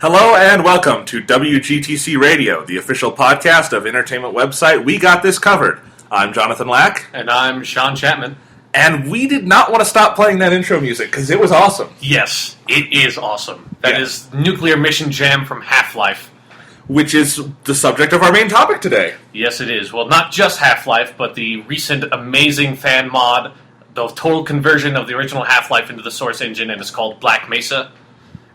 Hello and welcome to WGTC Radio, the official podcast of entertainment website We Got This Covered. I'm Jonathan Lack. And I'm Sean Chapman. And we did not want to stop playing that intro music because it was awesome. Yes, it is awesome. That is Nuclear Mission Jam from Half-Life. Which is the subject of our main topic today. Yes, it is. Well, not just Half-Life, but the recent amazing fan mod, the total conversion of the original Half-Life into the Source engine, and it's called Black Mesa.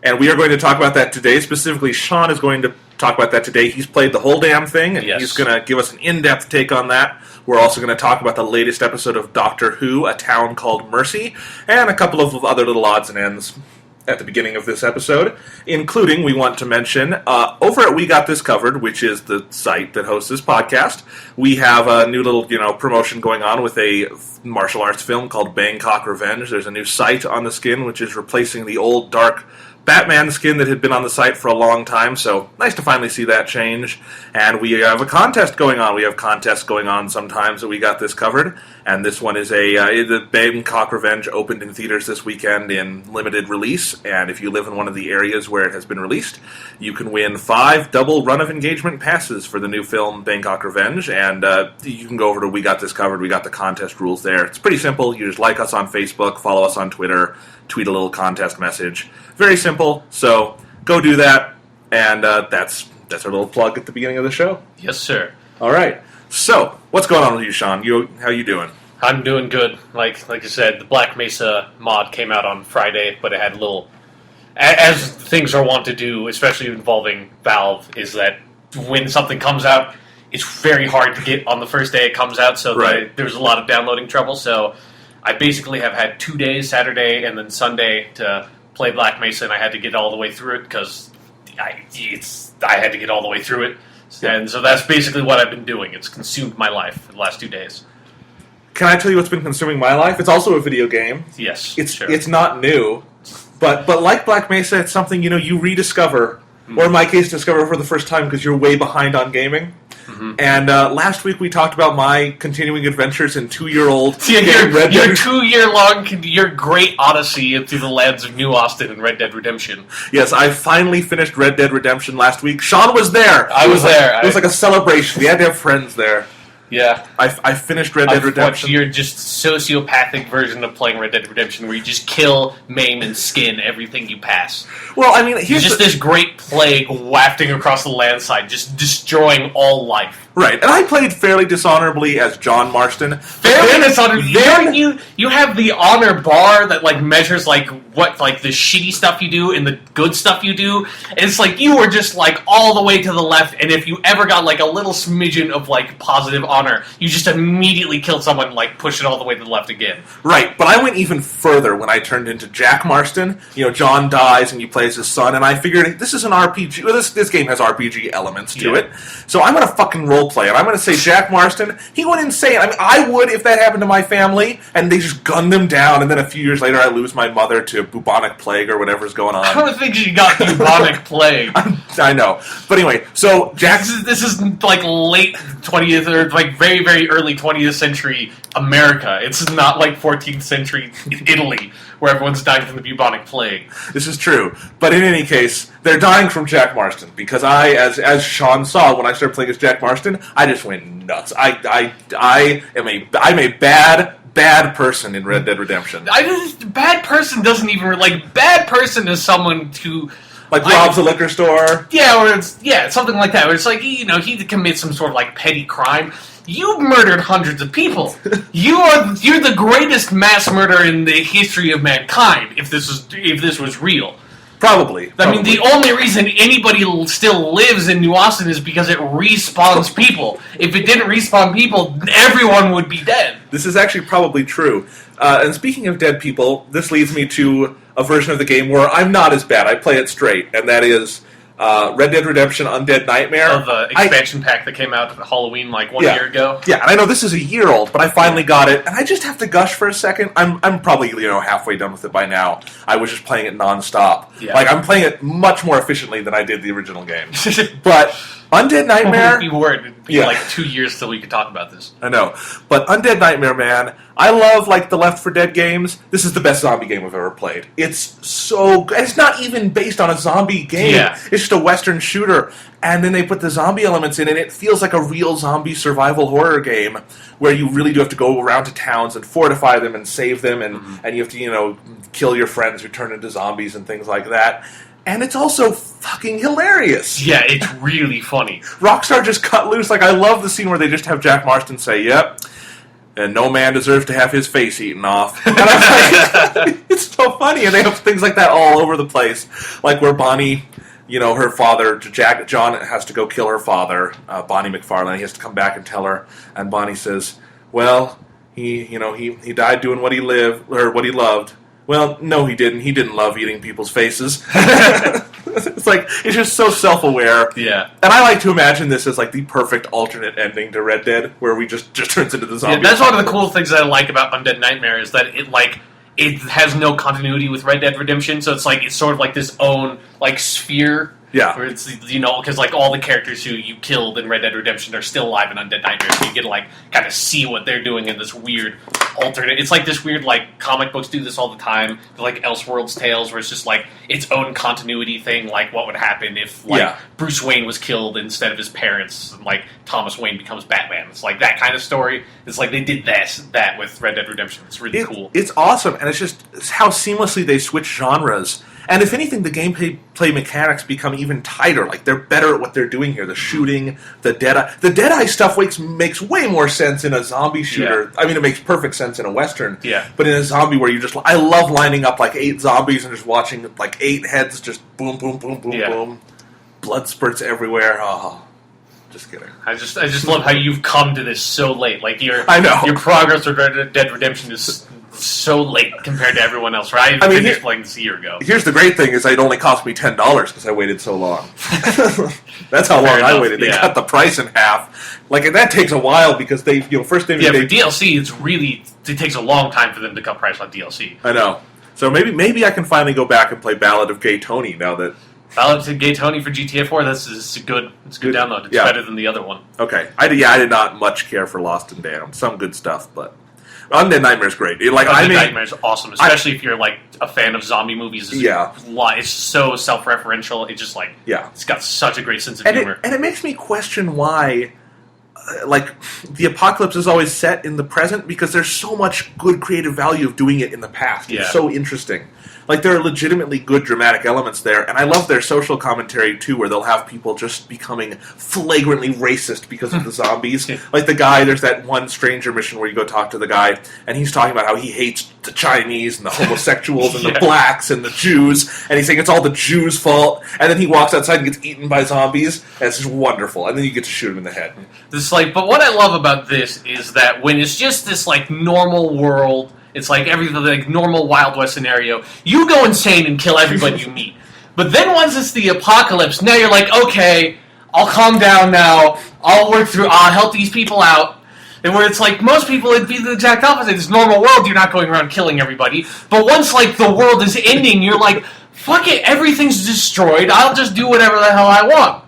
And we are going to talk about that today. Specifically, Sean is going to talk about that today. He's played the whole damn thing, and he's going to give us an in-depth take on that. We're also going to talk about the latest episode of Doctor Who, A Town Called Mercy, and a couple of other little odds and ends at the beginning of this episode, including, we want to mention, over at We Got This Covered, which is the site that hosts this podcast, we have a new little, promotion going on with a martial arts film called Bangkok Revenge. There's a new site on the skin, which is replacing the old dark Batman skin that had been on the site for a long time, so nice to finally see that change. And we have a contest going on. We have contests going on sometimes that We Got This Covered, and this one is the Bangkok Revenge opened in theaters this weekend in limited release, and if you live in one of the areas where it has been released, you can win 5 double run of engagement passes for the new film Bangkok Revenge, and you can go over to We Got This Covered. We got the contest rules there. It's pretty simple. You just like us on Facebook, follow us on Twitter, tweet a little contest message. Very simple, so go do that, and that's our little plug at the beginning of the show. Yes, sir. All right. So, what's going on with you, Sean? How you doing? I'm doing good. Like you said, the Black Mesa mod came out on Friday, but it had a little... As things are wont to do, especially involving Valve, is that when something comes out, it's very hard to get on the first day it comes out, so there's a lot of downloading trouble, so I basically have had 2 days, Saturday and then Sunday, to play Black Mesa, and I had to get all the way through it because I had to get all the way through it. And so that's basically what I've been doing. It's consumed my life for the last 2 days. Can I tell you what's been consuming my life? It's also a video game. Yes, It's not new, but like Black Mesa, it's something you rediscover, or in my case, discover for the first time because you're way behind on gaming. Mm-hmm. And last week we talked about my continuing adventures in 2-year-old your 2-year-long, your great odyssey through the lands of New Austin and Red Dead Redemption. Yes, I finally finished Red Dead Redemption last week. Sean was there. I was there. It was like a celebration. We had to have friends there. Yeah. I finished Red Dead Redemption. Your just sociopathic version of playing Red Dead Redemption where you just kill, maim, and skin everything you pass. Well, I mean, here's this great plague wafting across the landside, just destroying all life. Right, and I played fairly dishonorably as John Marston. Fairly dishonorably? You have the honor bar that measures the shitty stuff you do and the good stuff you do. And it's you were just all the way to the left, and if you ever got a little smidgen of positive honor, you just immediately killed someone and push it all the way to the left again. Right, but I went even further when I turned into Jack Marston. John dies and you play as his son, and I figured this is an RPG. Well, this game has RPG elements to it, so I'm gonna fucking role play, and I'm going to say Jack Marston, he went insane. I mean, I would if that happened to my family, and they just gunned them down, and then a few years later I lose my mother to bubonic plague or whatever's going on. I don't think she got bubonic plague. I know. But anyway, so Jack... This is late 20th, or very, very early 20th century America. It's not 14th century Italy, where everyone's dying from the bubonic plague. This is true. But in any case, they're dying from Jack Marston, because I, as Sean saw when I started playing as Jack Marston, I just went nuts. I'm a bad person in Red Dead Redemption. Bad person doesn't even... bad person is someone who... robs a liquor store? Yeah, or it's something like that. Where it's he commits some sort of petty crime. You murdered hundreds of people. You're the greatest mass murderer in the history of mankind. If this was real, probably. I mean, the only reason anybody still lives in New Austin is because it respawns people. If it didn't respawn people, everyone would be dead. This is actually probably true. And speaking of dead people, this leads me to a version of the game where I'm not as bad. I play it straight, and that is Red Dead Redemption Undead Nightmare. Of the expansion pack that came out at Halloween 1 year ago. Yeah, and I know this is a year old, but I finally got it, and I just have to gush for a second. I'm probably halfway done with it by now. I was just playing it nonstop. Yeah. I'm playing it much more efficiently than I did the original game. But Undead Nightmare. If you were, it'd be like 2 years till we could talk about this. I know, but Undead Nightmare, man, I love like the Left 4 Dead games. This is the best zombie game I've ever played. It's so good. It's not even based on a zombie game. Yeah. It's just a Western shooter, and then they put the zombie elements in, and it feels like a real zombie survival horror game where you really do have to go around to towns and fortify them and save them, and you have to kill your friends who turn into zombies and things like that. And it's also fucking hilarious. Yeah, it's really funny. Rockstar just cut loose. Like, I love the scene where they just have Jack Marston say, "Yep, and no man deserves to have his face eaten off." And I'm like, it's so funny. And they have things like that all over the place. Like where Bonnie, her father, John has to go kill her father, Bonnie McFarlane. He has to come back and tell her. And Bonnie says, "Well, he died doing what he loved." Well, no, he didn't. He didn't love eating people's faces. It's just so self-aware. Yeah. And I like to imagine this as like the perfect alternate ending to Red Dead, where we just turns into the zombie. Yeah, that's one of the cool things that I like about Undead Nightmare is that it has no continuity with Red Dead Redemption, so it's sort of like this own sphere. Yeah. Where it's, because all the characters who you killed in Red Dead Redemption are still alive in Undead Nightmare, so you get to kind of see what they're doing in this weird alternate. It's like this weird comic books do this all the time. They're like Elseworlds tales, where it's just its own continuity thing, like what would happen if Bruce Wayne was killed instead of his parents, and Thomas Wayne becomes Batman. It's like that kind of story. It's like they did that with Red Dead Redemption. It's really cool. It's awesome, and it's how seamlessly they switch genres. And if anything, the gameplay mechanics become even tighter. Like, they're better at what they're doing here. The shooting, the Deadeye stuff makes way more sense in a zombie shooter. Yeah. I mean, it makes perfect sense in a Western. Yeah. But in a zombie where I love lining up 8 zombies and just watching 8 heads just boom, boom, boom, boom, boom. Blood spurts everywhere. Oh, just kidding. I just love how you've come to this so late. Your progress with Red Dead Redemption is so late compared to everyone else, right? I finished playing this a year ago. Here's the great thing: is it only cost me $10 because I waited so long. That's how long I waited. They cut the price in half. And that takes a while because they, first thing. Yeah, for DLC, it takes a long time for them to cut price on DLC. I know. So maybe I can finally go back and play Ballad of Gay Tony now that. Ballad of Gay Tony for GTA 4. It's a good download. It's better than the other one. Okay, I did not much care for Lost and Damned. Some good stuff, but. Undead Nightmare is great. Undead Nightmare is awesome, especially if you're a fan of zombie movies. It's so self-referential. It's just it's got such a great sense of humor. And it makes me question why, the apocalypse is always set in the present because there's so much good creative value of doing it in the past. Yeah. It's so interesting. There are legitimately good dramatic elements there, and I love their social commentary, too, where they'll have people just becoming flagrantly racist because of the zombies. The guy, there's that one stranger mission where you go talk to the guy, and he's talking about how he hates the Chinese and the homosexuals and the blacks and the Jews, and he's saying it's all the Jews' fault, and then he walks outside and gets eaten by zombies, and it's just wonderful, and then you get to shoot him in the head. But what I love about this is that when it's just this, normal world... It's everything, normal Wild West scenario. You go insane and kill everybody you meet. But then once it's the apocalypse, now you're okay, I'll calm down now. I'll work through, I'll help these people out. And where it's most people, it'd be the exact opposite. This normal world, you're not going around killing everybody. But once, the world is ending, you're fuck it, everything's destroyed. I'll just do whatever the hell I want.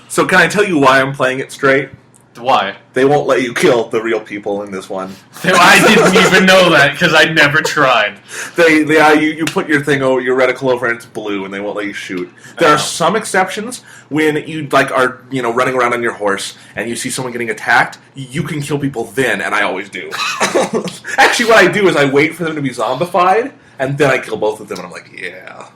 So can I tell you why I'm playing it straight? Why? They won't let you kill the real people in this one. I didn't even know that because I never tried. You put your your reticle over and it's blue, and they won't let you shoot. There are some exceptions when you are running around on your horse and you see someone getting attacked. You can kill people then, and I always do. Actually, what I do is I wait for them to be zombified, and then I kill both of them, and I'm yeah.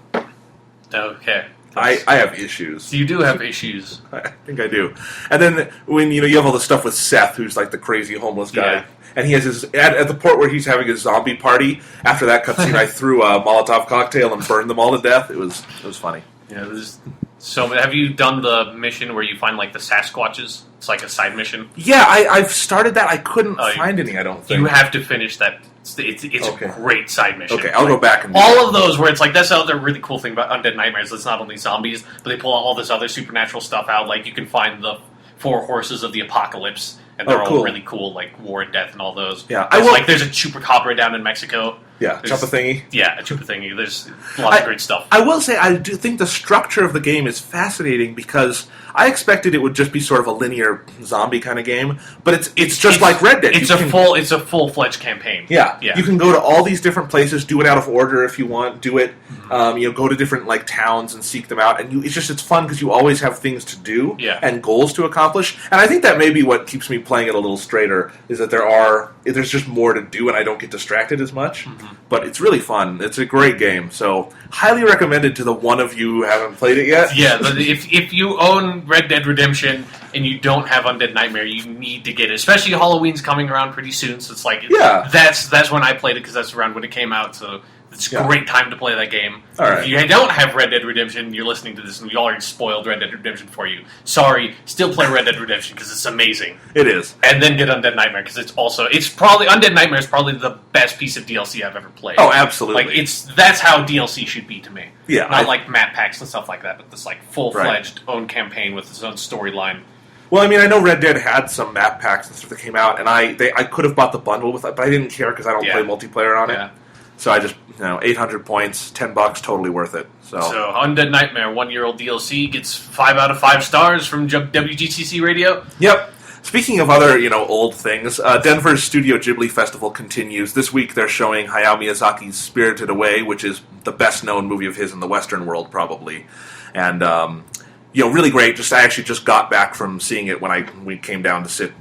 Okay. I have issues. You do have issues. I think I do. And then when you have all the stuff with Seth, who's the crazy homeless guy, and he has his at the port where he's having his zombie party. After that cutscene, I threw a Molotov cocktail and burned them all to death. It was funny. Yeah, there's so. Have you done the mission where you find the Sasquatches? It's a side mission. Yeah, I've started that. I couldn't find any. I don't think you have to finish that. It's a great side mission. Okay, I'll go back and all of those where it's that's the other really cool thing about Undead Nightmares. It's not only zombies, but they pull all this other supernatural stuff out. You can find the 4 horses of the apocalypse, and they're all really cool, War and Death and all those. Yeah, there's a chupacabra down in Mexico. Yeah, Chupa-Thingy. Yeah, a Chupa-Thingy. There's lots of great stuff. I will say, I do think the structure of the game is fascinating because I expected it would just be sort of a linear zombie kind of game, but it's just like Red Dead. It's a full-fledged campaign. Yeah, you can go to all these different places, do it out of order if you want, do it, go to different like towns and seek them out, and it's fun because you always have things to do and goals to accomplish, and I think that may be what keeps me playing it a little straighter, is that there's just more to do and I don't get distracted as much, but it's really fun. It's a great game, so highly recommended to the one of you who haven't played it yet. Yeah, if you own Red Dead Redemption and you don't have Undead Nightmare, you need to get it. Especially Halloween's coming around pretty soon, so it's like that's when I played it because that's around when it came out. So it's a great time to play that game. Right. If you don't have Red Dead Redemption, you're listening to this and we already spoiled Red Dead Redemption for you. Sorry, still play Red Dead Redemption because it's amazing. It is, and then get Undead Nightmare because it's probably Undead Nightmare is probably the best piece of DLC I've ever played. Oh, absolutely! Like that's how DLC should be to me. Yeah, not like map packs and stuff like that, but this like full-fledged own campaign with its own storyline. Well, I mean, I know Red Dead had some map packs and stuff that came out, and I could have bought the bundle with it, but I didn't care because I don't play multiplayer on it. So I just, 800 points, $10, totally worth it. So Undead Nightmare, 1-year-old DLC, gets 5 out of 5 stars from WGCC Radio. Yep. Speaking of other, old things, Denver's Studio Ghibli Festival continues. This week they're showing Hayao Miyazaki's Spirited Away, which is the best-known movie of his in the Western world, probably. And, really great. I actually just got back from seeing it when we came down to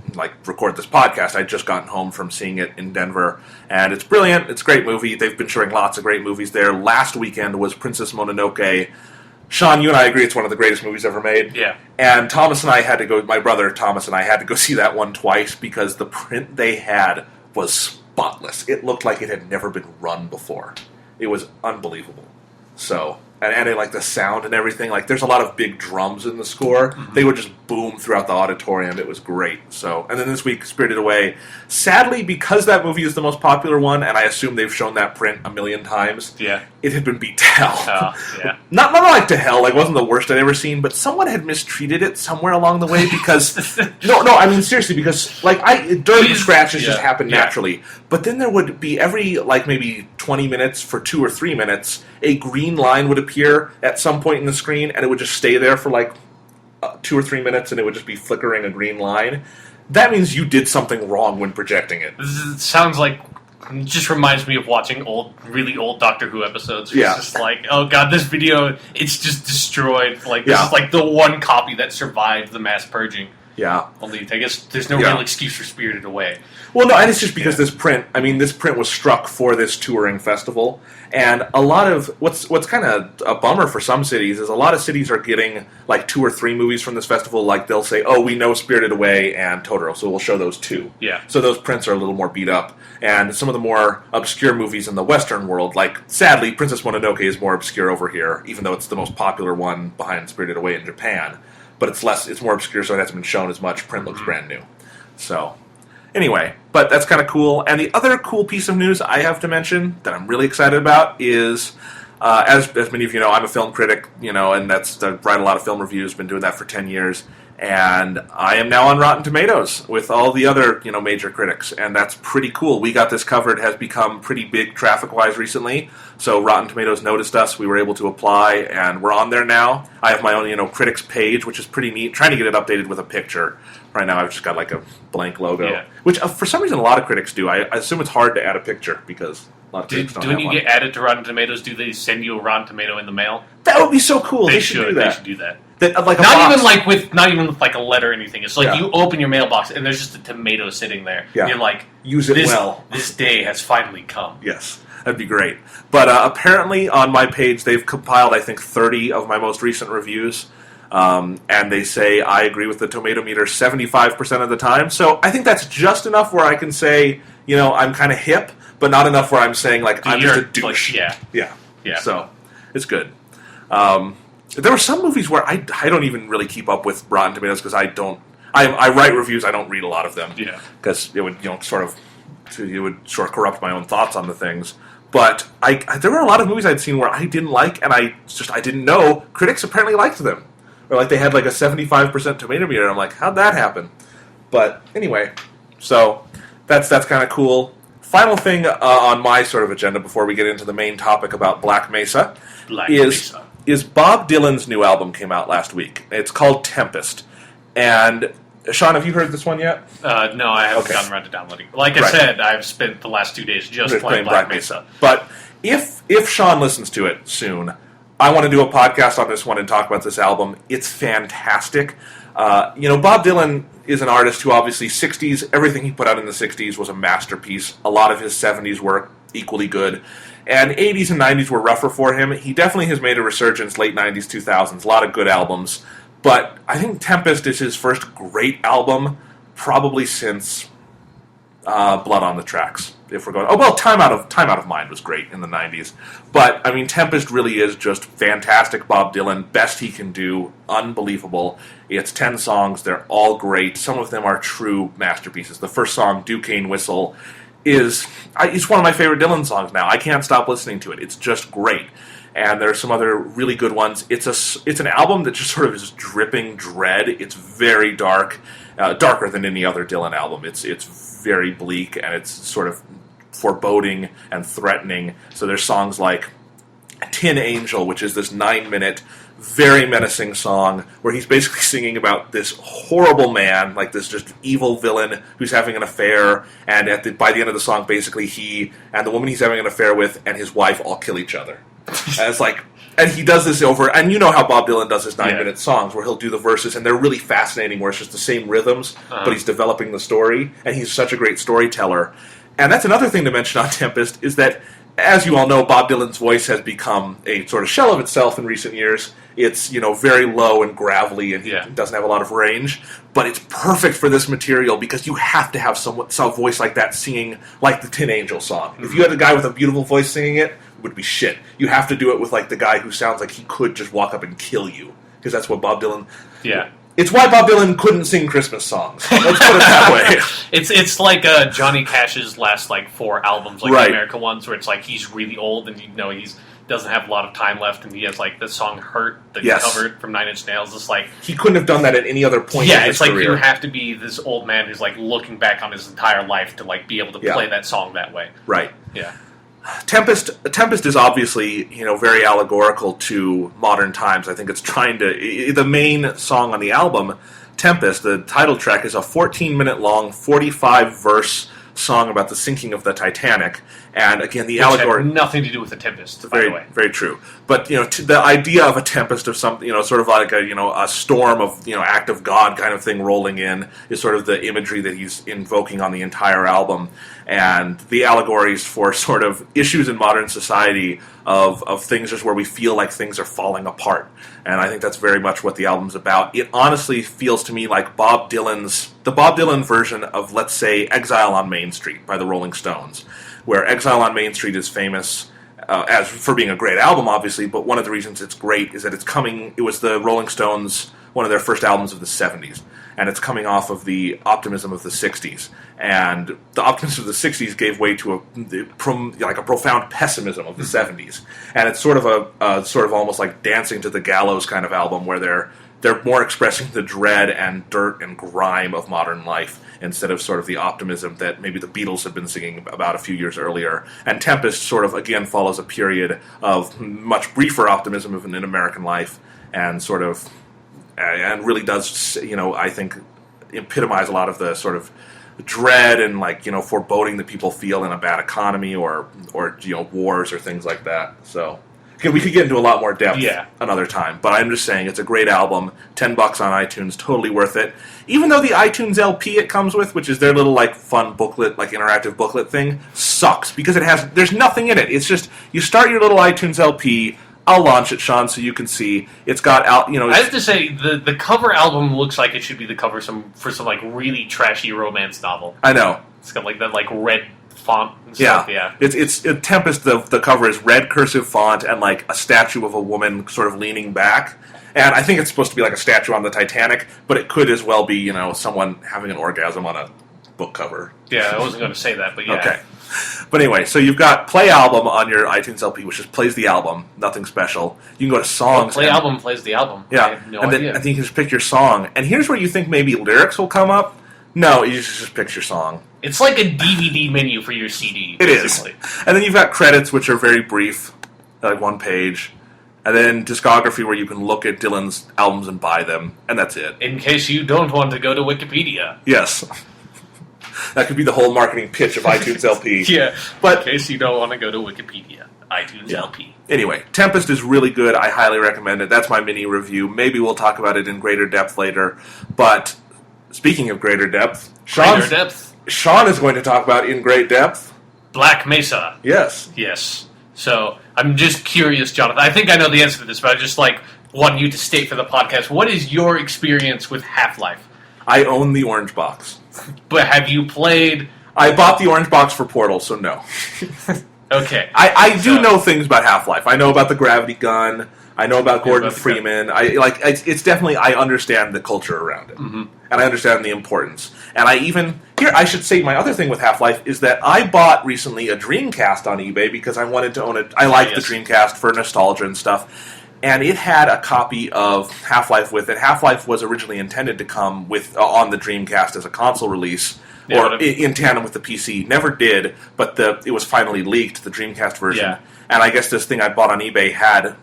record this podcast. I'd just gotten home from seeing it in Denver, and it's brilliant. It's a great movie. They've been showing lots of great movies there. Last weekend was Princess Mononoke. Sean, you and I agree it's one of the greatest movies ever made. Yeah. And Thomas and I had to go, my brother Thomas and I had to go see that one twice because the print they had was spotless. It looked like it had never been run before. It was unbelievable. So, and like the sound and everything, like there's a lot of big drums in the score. Mm-hmm. They would just boom throughout the auditorium. It was great. So, and then this week, Spirited Away. Sadly, because that movie is the most popular one, and I assume they've shown that print a million times, it had been beat to hell. Oh, yeah. Not like to hell, like it wasn't the worst I'd ever seen, but someone had mistreated it somewhere along the way because, no, I mean seriously, because like dirt and scratches just happen naturally, but then there would be every like maybe 20 minutes for 2 or 3 minutes, a green line would appear at some point in the screen, and it would just stay there for like 2 or 3 minutes, and it would just be flickering a green line. That means you did something wrong when projecting it. This sounds like, it just reminds me of watching really old Doctor Who episodes. It's just like, oh god, this video, it's just destroyed. Like, this is like the one copy that survived the mass purging. Yeah. Only, I guess, there's no real excuse for Spirited Away. Well, no, and it's just because this print was struck for this touring festival, and a lot of, what's kind of a bummer for some cities is a lot of cities are getting like 2 or 3 movies from this festival, like they'll say, oh, we know Spirited Away and Totoro, so we'll show those 2. Yeah. So those prints are a little more beat up, and some of the more obscure movies in the Western world, like, sadly, Princess Mononoke is more obscure over here, even though it's the most popular one behind Spirited Away in Japan. But it's more obscure, so it hasn't been shown as much. Print looks brand new. So, anyway, but that's kind of cool. And the other cool piece of news I have to mention that I'm really excited about is, as many of you know, I'm a film critic, and I write a lot of film reviews, been doing that for 10 years. And I am now on Rotten Tomatoes with all the other, major critics, and that's pretty cool. We Got This Covered has become pretty big traffic-wise recently, so Rotten Tomatoes noticed us, we were able to apply, and we're on there now. I have my own, critics page, which is pretty neat, trying to get it updated with a picture. Right now I've just got like a blank logo, which for some reason a lot of critics do. I assume it's hard to add a picture, because a lot of critics don't have one. When you get added to Rotten Tomatoes, do they send you a Rotten Tomato in the mail? That would be so cool. They should do that. They should do that. Not even with like a letter or anything. It's like you open your mailbox and there's just a tomato sitting there. Yeah. And you're like, use it well. This day has finally come. Yes, that'd be great. But apparently on my page they've compiled, I think, 30 of my most recent reviews. And they say I agree with the tomato meter 75% of the time. So I think that's just enough where I can say, I'm kind of hip, but not enough where I'm saying like I'm just a douche. Yeah. So it's good. There were some movies where I don't even really keep up with Rotten Tomatoes because I write reviews, I don't read a lot of them. Yeah. Because it would sort of corrupt my own thoughts on the things. But there were a lot of movies I'd seen where I didn't like, and I didn't know critics apparently liked them. Or like they had like a 75% tomato meter. And I'm like, how'd that happen? But anyway, so that's kind of cool. Final thing on my sort of agenda before we get into the main topic about Black Mesa is Bob Dylan's new album came out last week. It's called Tempest. And Sean, have you heard this one yet? No, I haven't gotten around to downloading. Like I said, I've spent the last 2 days just playing Black Mesa. But if Sean listens to it soon, I want to do a podcast on this one and talk about this album. It's fantastic. Bob Dylan is an artist who obviously 60s, everything he put out in the 60s was a masterpiece. A lot of his 70s work, equally good. And 80s and 90s were rougher for him. He definitely has made a resurgence late 90s, 2000s. A lot of good albums. But I think Tempest is his first great album, probably since Blood on the Tracks. If we're going, Time Out of Mind was great in the 90s. But I mean, Tempest really is just fantastic. Bob Dylan, best he can do, unbelievable. It's 10 songs; they're all great. Some of them are true masterpieces. The first song, Duquesne Whistle, it's one of my favorite Dylan songs now. I can't stop listening to it. It's just great. And there are some other really good ones. It's an album that just sort of is dripping dread. It's very dark, darker than any other Dylan album. It's very bleak, and it's sort of foreboding and threatening. So there's songs like Tin Angel, which is this 9-minute, very menacing song where he's basically singing about this horrible man, like this just evil villain who's having an affair, and by the end of the song, basically he and the woman he's having an affair with and his wife all kill each other. And it's like, and he does this over, and you know how Bob Dylan does his 9-minute songs, where he'll do the verses, and they're really fascinating, where it's just the same rhythms, but he's developing the story, and he's such a great storyteller. And that's another thing to mention on Tempest, is that, as you all know, Bob Dylan's voice has become a sort of shell of itself in recent years. It's, very low and gravelly, and he doesn't have a lot of range, but it's perfect for this material, because you have to have some voice like that singing like the Tin Angel song. Mm-hmm. If you had a guy with a beautiful voice singing it, would be shit. You have to do it with like the guy who sounds like he could just walk up and kill you, because that's what Bob Dylan. Yeah, it's why Bob Dylan couldn't sing Christmas songs. Let's put it that way. It's like Johnny Cash's last 4 albums, the America ones, where it's like he's really old and he doesn't have a lot of time left, and he has the song "Hurt" that he covered from 9 Inch Nails. It's like he couldn't have done that at any other point. Yeah, in his it's career. You have to be this old man who's looking back on his entire life to be able to play that song that way. Right. Yeah. Tempest is obviously, very allegorical to modern times. I think it's trying to... The main song on the album, Tempest, the title track, is a 14-minute long, 45-verse song about the sinking of the Titanic. And again, the allegory... had nothing to do with the Tempest, by the way. Very true. But, the idea of a tempest of something, sort of like a storm of, act of God kind of thing rolling in is sort of the imagery that he's invoking on the entire album. And the allegories for sort of issues in modern society of things just where we feel like things are falling apart. And I think that's very much what the album's about. It honestly feels to me like the Bob Dylan version of, let's say, Exile on Main Street by the Rolling Stones, where Exile on Main Street is famous as for being a great album, obviously, but one of the reasons it's great is that it was the Rolling Stones, one of their first albums of the 70s, and it's coming off of the optimism of the 60s. And the optimism of the 60s gave way to a profound pessimism of the 70s. And it's sort of a almost like Dancing to the Gallows kind of album, where they're more expressing the dread and dirt and grime of modern life instead of sort of the optimism that maybe the Beatles had been singing about a few years earlier. And Tempest sort of, again, follows a period of much briefer optimism in American life and sort of, and really does, I think, epitomize a lot of the sort of dread and foreboding that people feel in a bad economy or wars or things like that. So... we could get into a lot more depth another time, but I'm just saying it's a great album. $10 on iTunes, totally worth it. Even though the iTunes LP it comes with, which is their little fun booklet, interactive booklet thing, sucks because there's nothing in it. It's just you start your little iTunes LP. I'll launch it, Sean, so you can see. It's got out. I have to say the cover album looks like it should be the cover for some really trashy romance novel. I know. It's got that red font and stuff. Yeah. It's Tempest. The cover is red cursive font and a statue of a woman sort of leaning back. And I think it's supposed to be a statue on the Titanic, but it could as well be someone having an orgasm on a book cover. Yeah, I wasn't going to say that, but yeah. Okay. But anyway, so you've got Play Album on your iTunes LP, which just plays the album, nothing special. You can go to Songs. Play Album plays the album. Yeah. I have no and idea. then you can just pick your song. And here's where you think maybe lyrics will come up. No, you just pick your song. It's like a DVD menu for your CD. It is. And then you've got credits, which are very brief, like 1 page. And then discography, where you can look at Dylan's albums and buy them, and that's it. In case you don't want to go to Wikipedia. Yes. That could be the whole marketing pitch of iTunes LP. Yeah, but in case you don't want to go to Wikipedia, iTunes LP. Anyway, Tempest is really good. I highly recommend it. That's my mini review. Maybe we'll talk about it in greater depth later. But speaking of greater depth, Sean is going to talk about in great depth Black Mesa. Yes. Yes. So, I'm just curious, Jonathan. I think I know the answer to this, but I just want you to state for the podcast, what is your experience with Half-Life? I own the orange box. But have you played... I bought the orange box for Portal, so no. Okay. I do know things about Half-Life. I know about the gravity gun. I know about Gordon Freeman. It's definitely, I understand the culture around it. Mm-hmm. And I understand the importance. And I should say my other thing with Half-Life is that I bought recently a Dreamcast on eBay because I wanted to own it. I liked the Dreamcast for nostalgia and stuff. And it had a copy of Half-Life with it. Half-Life was originally intended to come with on the Dreamcast as a console release, or in tandem with the PC. Never did, but it was finally leaked, the Dreamcast version. Yeah. And I guess this thing I bought on eBay had,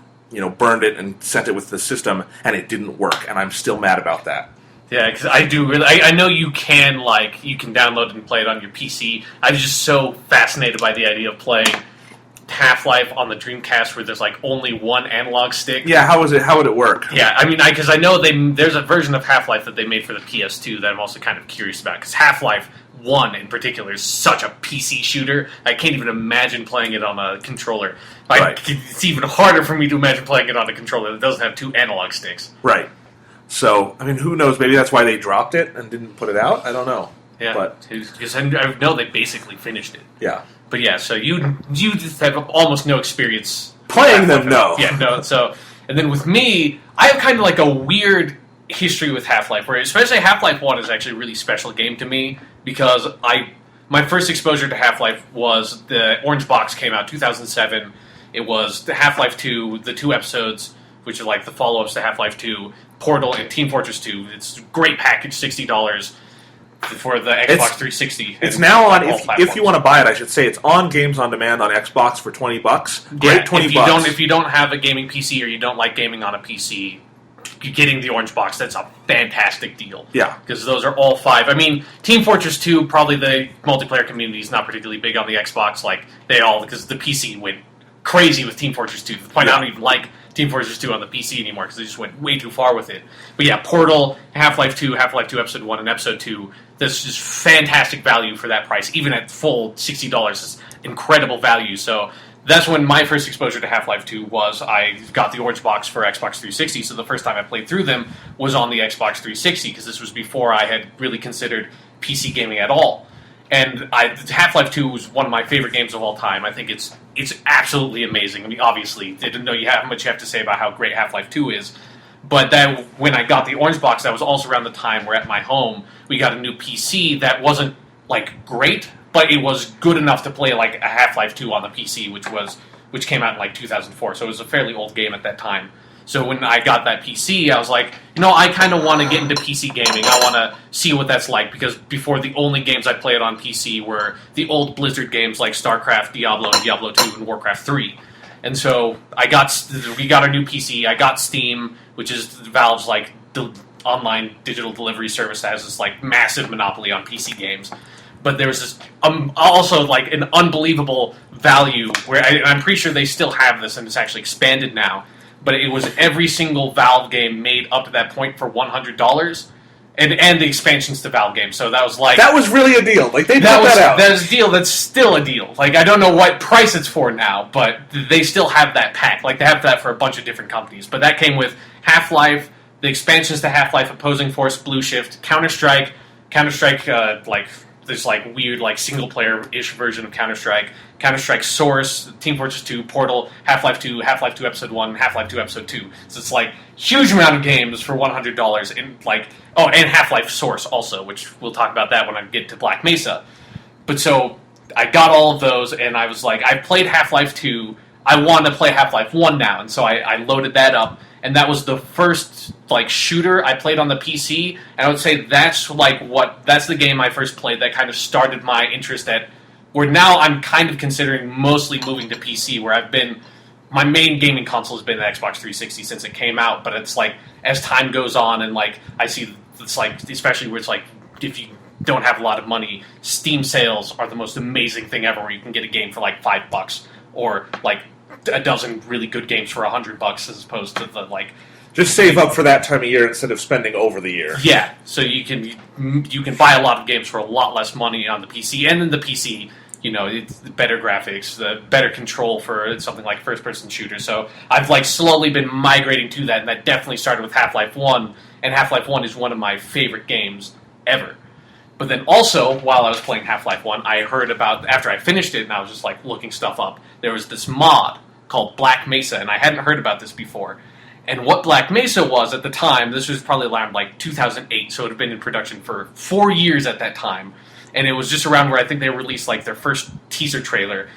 burned it and sent it with the system, and it didn't work. And I'm still mad about that. Yeah, because I do really... I know you can, you can download and play it on your PC. I was just so fascinated by the idea of playing Half-Life on the Dreamcast where there's only one analog stick. Yeah, how would it work? Yeah, I mean, because I know there's a version of Half-Life that they made for the PS2 that I'm also kind of curious about, because Half-Life 1 in particular is such a PC shooter, I can't even imagine playing it on a controller. Right. It's even harder for me to imagine playing it on a controller that doesn't have 2 analog sticks. Right. So, I mean, who knows? Maybe that's why they dropped it and didn't put it out? I don't know. Yeah, because I know they basically finished it. Yeah. But yeah, so you just have almost no experience playing them. No, yeah, no. So, and then with me, I have kind of a weird history with Half-Life, where especially Half-Life 1 is actually a really special game to me because my first exposure to Half-Life was the Orange Box came out 2007. It was the Half-Life 2, the 2 episodes, which are the follow-ups to Half-Life 2, Portal, and Team Fortress 2. It's a great package, $60. For the Xbox 360. It's now on, if you want to buy it, I should say, it's on Games on Demand on Xbox for $20. Great, $20. If you don't have a gaming PC or you don't like gaming on a PC, you're getting the Orange Box. That's a fantastic deal. Yeah. Because those are all 5. I mean, Team Fortress 2, probably the multiplayer community is not particularly big on the Xbox, because the PC went crazy with Team Fortress 2. To the point I don't even like Team Fortress 2 on the PC anymore because they just went way too far with it. But yeah, Portal, Half-Life 2 Episode 1, and Episode 2, that's just fantastic value for that price. Even at full $60, is incredible value. So that's when my first exposure to Half-Life 2 was. I got the Orange Box for Xbox 360, so the first time I played through them was on the Xbox 360 because this was before I had really considered PC gaming at all. And Half-Life 2 was one of my favorite games of all time. I think it's absolutely amazing. I mean, obviously, I didn't know how much you have to say about how great Half-Life 2 is. But when I got the Orange Box, that was also around the time where at my home, we got a new PC that wasn't, great, but it was good enough to play, a Half-Life 2 on the PC, which came out in, 2004. So it was a fairly old game at that time. So when I got that PC, I was like, I kind of want to get into PC gaming. I want to see what that's like, because before the only games I played on PC were the old Blizzard games like StarCraft, Diablo 2, and Warcraft 3. And so we got our new PC. I got Steam, which is Valve's the online digital delivery service that has this massive monopoly on PC games. But there was this also an unbelievable value where I'm pretty sure they still have this, and it's actually expanded now. But it was every single Valve game made up to that point for $100, and the expansions to Valve games. So that was that was really a deal. They put that out. That is a deal. That's still a deal. I don't know what price it's for now, but they still have that pack. They have that for a bunch of different companies. But that came with Half-Life, the expansions to Half-Life, Opposing Force, Blue Shift, Counter-Strike, this weird single player ish version of Counter-Strike Source, Team Fortress 2, Portal, Half-Life 2, Half-Life 2 Episode 1, Half-Life 2 Episode 2. So it's huge amount of games for $100 and Half-Life Source also, which we'll talk about that when I get to Black Mesa. But so I got all of those and I was I played Half-Life 2, I want to play Half-Life 1 now, and so I loaded that up. and that was the first like shooter I played on the PC. And I would say that's the game I first played that kind of started my interest at. Where now I'm kind of considering mostly moving to PC, where my main gaming console has been the Xbox 360 since it came out, but it's like, as time goes on and like, I see it's like, especially where it's like, if you don't have a lot of money, Steam sales are the most amazing thing ever, where you can get a game for like $5, or like a dozen really good games for $100, as opposed to the like... Just save up for that time of year instead of spending over the year. Yeah, so you can buy a lot of games for a lot less money on the PC, and then the PC... it's the better graphics, the better control for something like first-person shooter. So I've like slowly been migrating to that, and that definitely started with Half-Life 1, and Half-Life 1 is one of my favorite games ever. But then also, while I was playing Half-Life 1, I heard about, after I finished it, and I was just like looking stuff up, there was this mod called Black Mesa, and I hadn't heard about this before. And what Black Mesa was at the time, this was probably around like 2008, so it had been in production for 4 years at that time. And it was just around where I think they released like their first teaser trailer.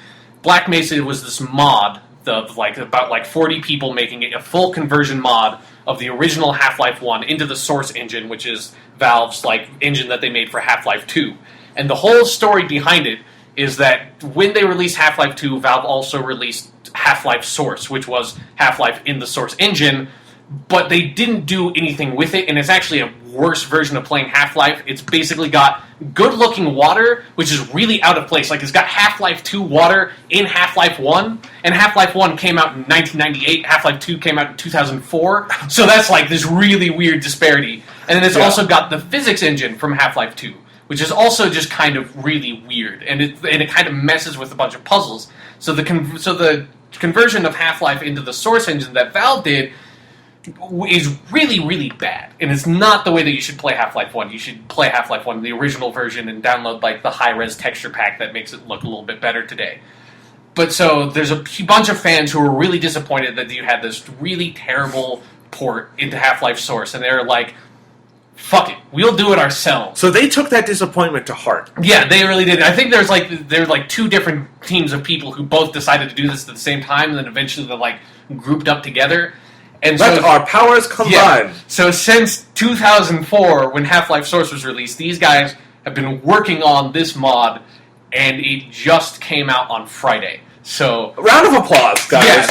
Black Mesa was this mod of like about like 40 people making it a full conversion mod of the original Half-Life 1 into the Source engine, which is Valve's like engine that they made for Half-Life 2. And the whole story behind it is that when they released Half-Life 2, Valve also released Half-Life Source, which was Half-Life in the Source engine, but they didn't do anything with it, and it's actually a worse version of playing Half-Life. It's basically got good-looking water, which is really out of place. Like, it's got Half-Life 2 water in Half-Life 1, and Half-Life 1 came out in 1998, Half-Life 2 came out in 2004, so that's like this really weird disparity. And then it's also got the physics engine from Half-Life 2, which is also just kind of really weird, and it kind of messes with a bunch of puzzles. So the conversion of Half-Life into the Source engine that Valve did is really, really bad. And it's not the way that you should play Half-Life 1. You should play Half-Life 1, the original version, and download like the high-res texture pack that makes it look a little bit better today. But so there's a bunch of fans who were really disappointed that you had this really terrible port into Half-Life Source, and they're like, fuck it, we'll do it ourselves. So they took that disappointment to heart. Yeah, they really did. I think there's like two different teams of people who both decided to do this at the same time, and then eventually they're like grouped up together. And let our powers combine. Yeah. So since 2004, when Half-Life Source was released, these guys have been working on this mod, and it just came out on Friday. So a round of applause, guys. Yeah,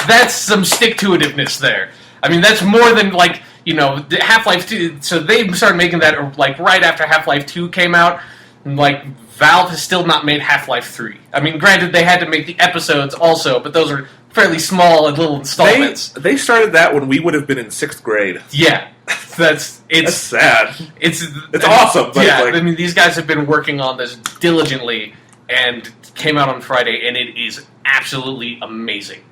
that's some stick-to-itiveness there. I mean, that's more than like Half-Life 2. So they started making that like right after Half-Life 2 came out. And, like, Valve has still not made Half-Life 3. I mean, granted, they had to make the episodes also, but those are fairly small and little installments. They started that when we would have been in 6th grade. Yeah, that's sad. It's awesome. But yeah, I mean, these guys have been working on this diligently, and came out on Friday, and it is absolutely amazing.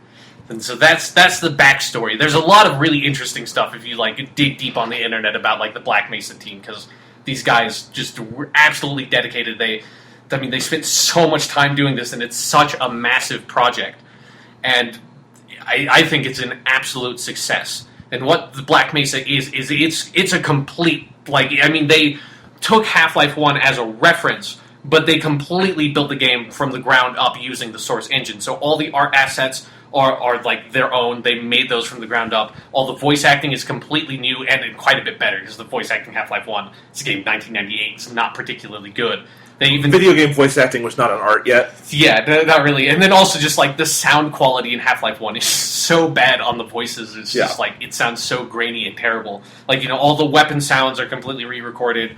And so that's the backstory. There's a lot of really interesting stuff if you like dig deep on the internet about like the Black Mesa team, because these guys just were absolutely dedicated. They spent so much time doing this, and it's such a massive project. And I think it's an absolute success. And what the Black Mesa is it's a complete, they took Half-Life 1 as a reference, but they completely built the game from the ground up using the Source engine. So all the art assets are like their own. They made those from the ground up. All the voice acting is completely new and quite a bit better, because the voice acting Half-Life 1, it's a game 1998, it's not particularly good. Video game voice acting was not an art yet. Yeah, not really. And then also just like the sound quality in Half-Life 1 is so bad on the voices. It's just like, it sounds so grainy and terrible. Like, all the weapon sounds are completely re-recorded.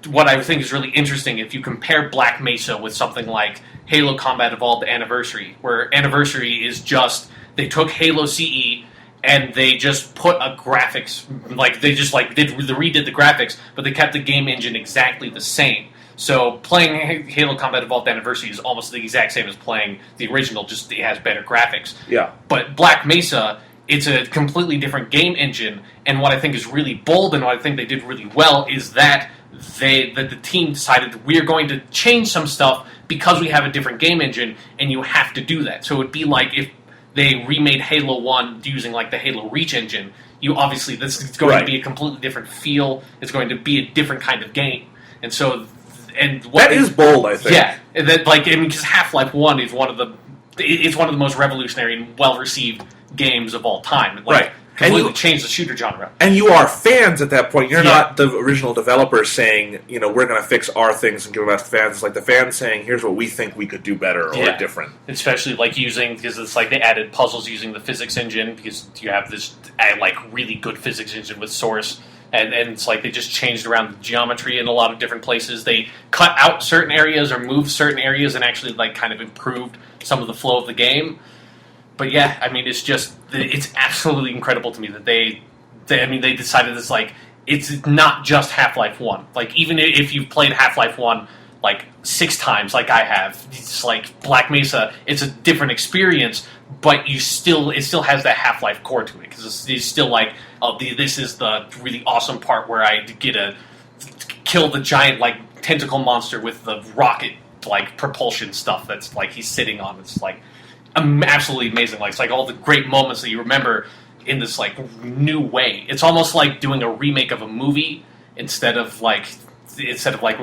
What I think is really interesting, if you compare Black Mesa with something like Halo Combat Evolved Anniversary, where Anniversary is just, they took Halo CE and they just put a graphics, redid the graphics, but they kept the game engine exactly the same. So playing Halo Combat Evolved Anniversary is almost the exact same as playing the original, just it has better graphics. Yeah. But Black Mesa, it's a completely different game engine, and what I think is really bold and what I think they did really well is that the team decided we're going to change some stuff because we have a different game engine, and you have to do that. So it would be like if they remade Halo 1 using like the Halo Reach engine. This is going to be a completely different feel. It's going to be a different kind of game, and so that is bold, I think. Yeah, because Half-Life 1 is one of the it's one of the most revolutionary and well-received games of all time. Like, right. Completely changed the shooter genre. And you are fans at that point. You're not the original developers saying, we're going to fix our things and give them out to fans. It's like the fans saying, here's what we think we could do better or different. Especially because it's like they added puzzles using the physics engine, because you have this really good physics engine with Source. And it's like they just changed around the geometry in a lot of different places. They cut out certain areas or moved certain areas and actually kind of improved some of the flow of the game. But yeah, I mean, it's absolutely incredible to me that they decided it's not just Half-Life 1. Like, even if you've played Half-Life 1 like 6 times, like I have, it's like Black Mesa, it's a different experience, but it still has that Half-Life core to it, because it's still like, this is the really awesome part where I get to kill the giant tentacle monster with the rocket propulsion stuff that's he's sitting on. It's absolutely amazing. It's all the great moments that you remember in this new way. It's almost like doing a remake of a movie instead of a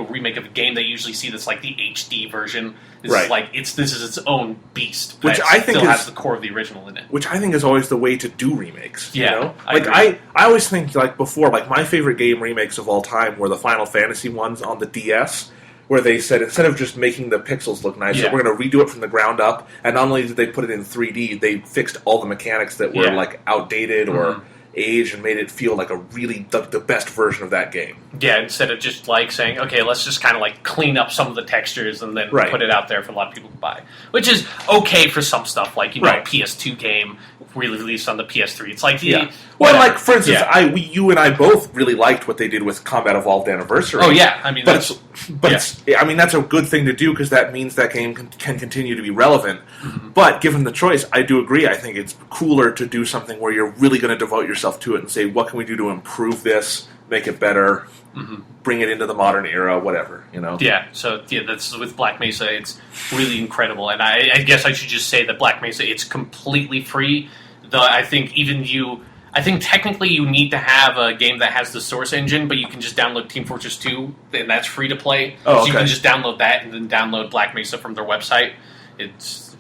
remake of a game that you usually see that's the HD version. This is this is its own beast, which I think still has the core of the original in it. Which I think is always the way to do remakes. Yeah, I always think before my favorite game remakes of all time were the Final Fantasy ones on the DS, where they said, instead of just making the pixels look nice, we're going to redo it from the ground up. And not only did they put it in 3D, they fixed all the mechanics that were outdated or aged and made it feel like the best version of that game. Yeah, instead of just saying, okay, let's just kind of clean up some of the textures and then put it out there for a lot of people to buy. Which is okay for some stuff, PS2 game released on the PS3. It's well, for instance, you and I both really liked what they did with Combat Evolved Anniversary. Oh yeah, I mean, that's a good thing to do, because that means that game can continue to be relevant. Mm-hmm. But given the choice, I do agree. I think it's cooler to do something where you're really going to devote yourself to it and say, what can we do to improve this, make it better, bring it into the modern era, whatever. Yeah. So that's with Black Mesa. It's really incredible, and I guess I should just say that Black Mesa, it's completely free. I think technically you need to have a game that has the Source engine, but you can just download Team Fortress 2, and that's free to play. Oh, okay. So you can just download that and then download Black Mesa from their website. It's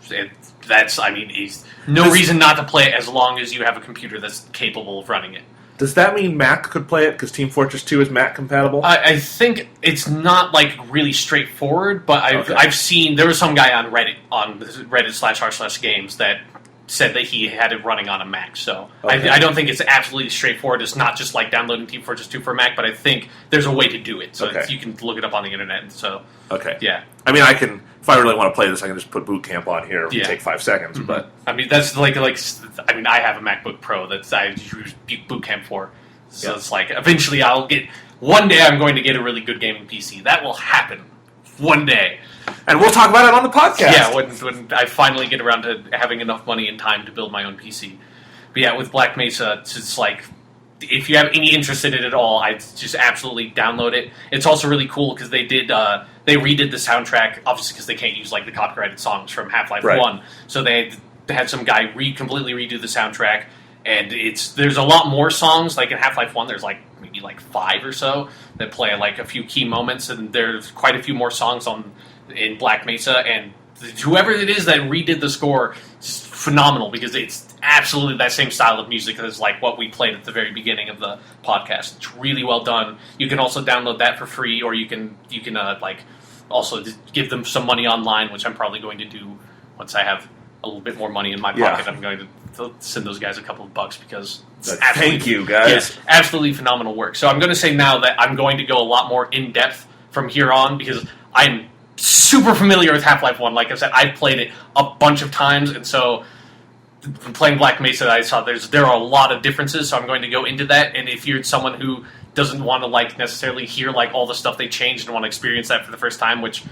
no reason not to play it as long as you have a computer that's capable of running it. Does that mean Mac could play it, because Team Fortress 2 is Mac compatible? I think it's not really straightforward, but I've seen, there was some guy on Reddit/r/games that said that he had it running on a Mac, so I don't think it's absolutely straightforward. It's not just downloading Team Fortress 2 for Mac, but I think there's a way to do it, so you can look it up on the internet. So yeah, I mean, if I really want to play this, I can just put Boot Camp on here. It'll take 5 seconds, but I mean, that's I have a MacBook Pro that I use Boot Camp for, so it's eventually one day I'm going to get a really good gaming PC. That will happen one day. And we'll talk about it on the podcast. Yeah, when I finally get around to having enough money and time to build my own PC. But yeah, with Black Mesa, it's if you have any interest in it at all, I'd just absolutely download it. It's also really cool because they redid the soundtrack, obviously because they can't use the copyrighted songs from Half-Life 1. So they had some guy completely redo the soundtrack, and there's a lot more songs. In Half-Life 1, there's maybe 5 or so that play a few key moments, and there's quite a few more songs in Black Mesa, and whoever it is that redid the score is phenomenal, because it's absolutely that same style of music as what we played at the very beginning of the podcast. It's really well done. You can also download that for free, or you can also give them some money online, which I'm probably going to do once I have a little bit more money in my pocket. I'm going to send those guys a couple of bucks, because thank you guys. Absolutely phenomenal work. So I'm going to say now that I'm going to go a lot more in depth from here on, because I'm super familiar with Half-Life 1. Like I said, I've played it a bunch of times, and so playing Black Mesa, I saw there are a lot of differences, so I'm going to go into that. And if you're someone who doesn't want to necessarily hear all the stuff they changed and want to experience that for the first time, which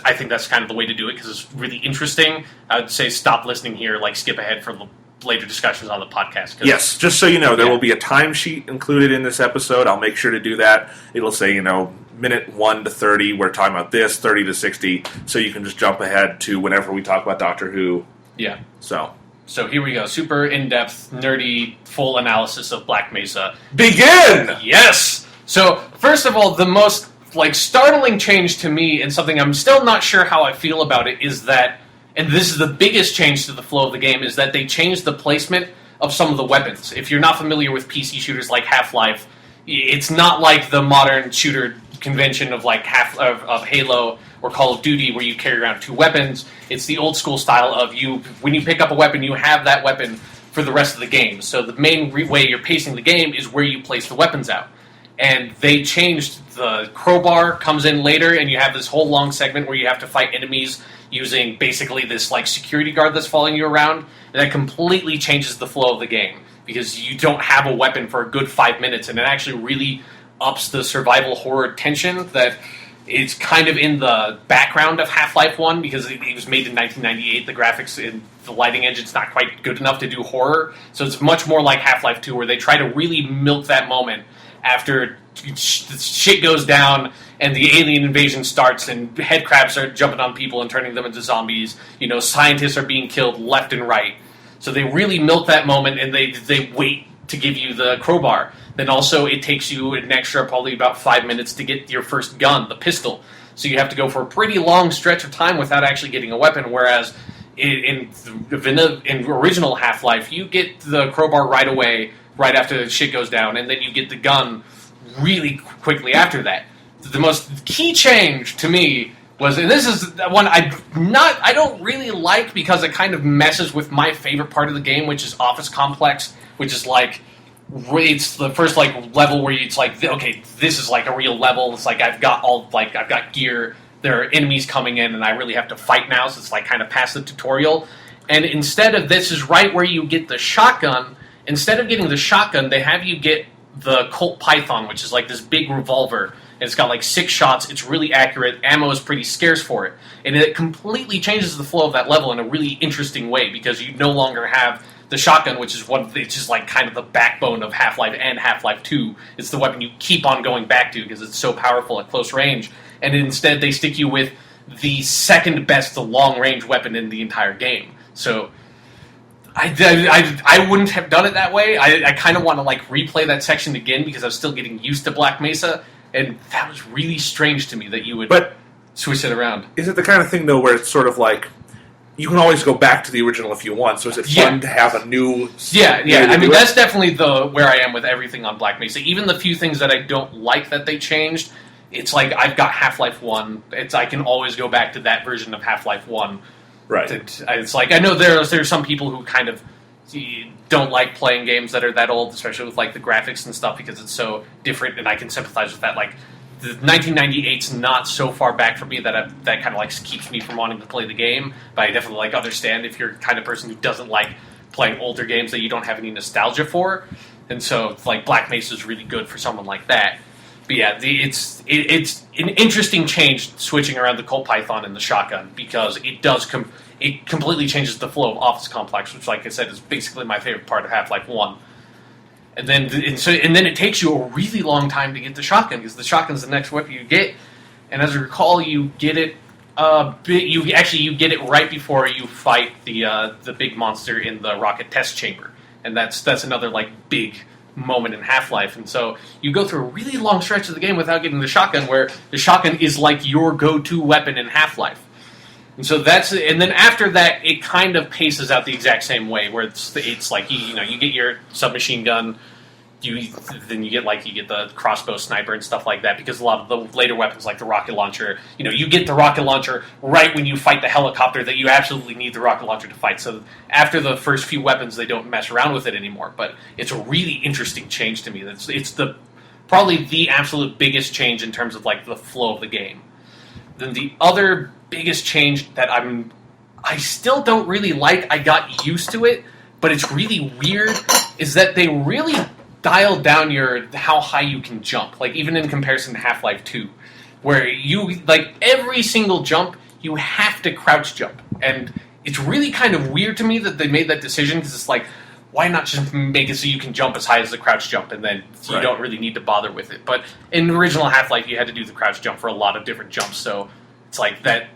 I think that's kind of the way to do it, because it's really interesting, I would say stop listening here, skip ahead for later discussions on the podcast. Yes, just so you know, there will be a timesheet included in this episode. I'll make sure to do that. It'll say, minute 1 to 30, we're talking about this, 30 to 60, so you can just jump ahead to whenever we talk about Doctor Who. Yeah. So here we go. Super in-depth, nerdy, full analysis of Black Mesa. Begin! Yes! So, first of all, the most, startling change to me, and something I'm still not sure how I feel about it, is that, And this is the biggest change to the flow of the game, is that they changed the placement of some of the weapons. If you're not familiar with PC shooters like Half-Life, it's not like the modern shooter convention of like of Halo or Call of Duty where you carry around 2 weapons. It's the old school style of when you pick up a weapon, you have that weapon for the rest of the game. So the main way you're pacing the game is where you place the weapons out. And they changed the crowbar comes in later, and you have this whole long segment where you have to fight enemies using basically this like security guard that's following you around. And that completely changes the flow of the game because you don't have a weapon for a good 5 minutes, and it actually really ups the survival horror tension that is kind of in the background of Half-Life 1 because it was made in 1998. The graphics and the lighting engine's not quite good enough to do horror, so it's much more like Half-Life 2 where they try to really milk that moment after shit goes down and the alien invasion starts and headcrabs are jumping on people and turning them into zombies. Scientists are being killed left and right. So they really milk that moment and they wait to give you the crowbar. Then also it takes you an extra probably about 5 minutes to get your first gun, the pistol. So you have to go for a pretty long stretch of time without actually getting a weapon, whereas in original Half-Life, you get the crowbar right away, right after the shit goes down, and then you get the gun really quickly after that. The most key change to me was, and this is one I don't really like because it kind of messes with my favorite part of the game, which is Office Complex, which is like, it's the first like level where it's like, okay, this is like a real level. It's like I've got gear. There are enemies coming in, and I really have to fight now. So it's like kind of past the tutorial. And instead of this is right where you get the shotgun. Instead of getting the shotgun, they have you get the Colt Python, which is like this big revolver. And it's got like 6 shots. It's really accurate. Ammo is pretty scarce for it. And it completely changes the flow of that level in a really interesting way because you no longer have the shotgun, which is it's just like kind of the backbone of Half-Life and Half-Life 2. It's the weapon you keep on going back to because it's so powerful at close range. And instead they stick you with the second best long-range weapon in the entire game. So I wouldn't have done it that way. I kind of want to like replay that section again because I was still getting used to Black Mesa, and that was really strange to me that you would switch it around. Is it the kind of thing, though, where it's sort of like, you can always go back to the original if you want, so is it fun to have a new... Yeah. I mean, that's definitely where I am with everything on Black Mesa. Even the few things that I don't like that they changed, it's like, I've got Half-Life 1. I can always go back to that version of Half-Life 1. Right. It's like, I know there's some people who kind of don't like playing games that are that old, especially with like the graphics and stuff, because it's so different, and I can sympathize with that. Like, the 1998's not so far back for me that kind of like keeps me from wanting to play the game, but I definitely like understand if you're the kind of person who doesn't like playing older games that you don't have any nostalgia for, and so like Black Mesa is really good for someone like that. But yeah, it's an interesting change switching around the Colt Python and the shotgun because it does it completely changes the flow of Office Complex, which, like I said, is basically my favorite part of Half-Life 1. And then it takes you a really long time to get the shotgun because the shotgun's the next weapon you get. And as I recall, you get it. You get it right before you fight the big monster in the rocket test chamber, and that's another like big moment in Half-Life. And so you go through a really long stretch of the game without getting the shotgun, where the shotgun is like your go-to weapon in Half-Life. And so and then after that, it kind of paces out the exact same way, where it's like you get your submachine gun, then you get the crossbow sniper and stuff like that, because a lot of the later weapons like the rocket launcher, you get the rocket launcher right when you fight the helicopter that you absolutely need the rocket launcher to fight. So after the first few weapons, they don't mess around with it anymore. But it's a really interesting change to me. It's probably the absolute biggest change in terms of like the flow of the game. Then the other biggest change that I still don't really like, I got used to it, but it's really weird, is that they really dialed down how high you can jump, like even in comparison to Half-Life 2, where you, like, every single jump, you have to crouch jump. And it's really kind of weird to me that they made that decision, because it's like, why not just make it so you can jump as high as the crouch jump, and then you don't really need to bother with it. But in original Half-Life, you had to do the crouch jump for a lot of different jumps, so it's like that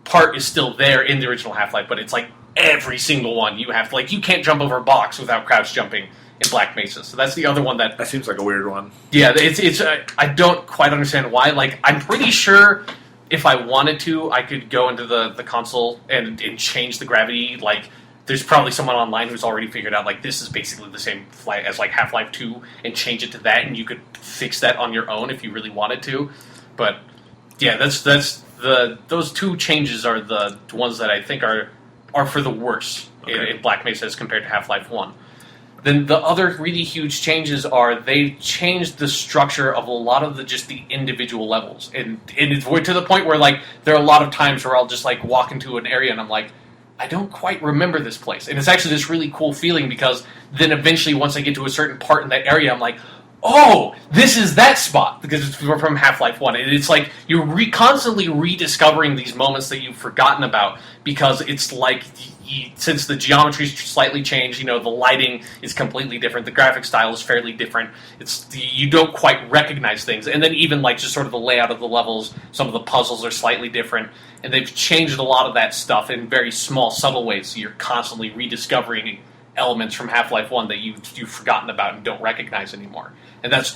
part is still there in the original Half-Life, but it's like every single one you have to, like, you can't jump over a box without crouch jumping in Black Mesa. So that's the other one that seems like a weird one. Yeah, it's I don't quite understand why. Like, I'm pretty sure if I wanted to, I could go into the console and change the gravity. Like, there's probably someone online who's already figured out, like, this is basically the same flight as, like, Half-Life 2, and change it to that, and you could fix that on your own if you really wanted to. But, yeah, those two changes are the ones that I think are for the worse in Black Mesa as compared to Half-Life 1. Then the other really huge changes are they changed the structure of a lot of the individual levels. And it's to the point where, like, there are a lot of times where I'll just, like, walk into an area and I'm like, I don't quite remember this place. And it's actually this really cool feeling because then eventually once I get to a certain part in that area, I'm like, oh, this is that spot, because it's from Half-Life 1. And it's like you're constantly rediscovering these moments that you've forgotten about, because it's like, since the geometry's slightly changed, the lighting is completely different, the graphic style is fairly different, you don't quite recognize things. And then even like just sort of the layout of the levels, some of the puzzles are slightly different, and they've changed a lot of that stuff in very small, subtle ways, so you're constantly rediscovering elements from Half-Life 1 that you've forgotten about and don't recognize anymore. And that's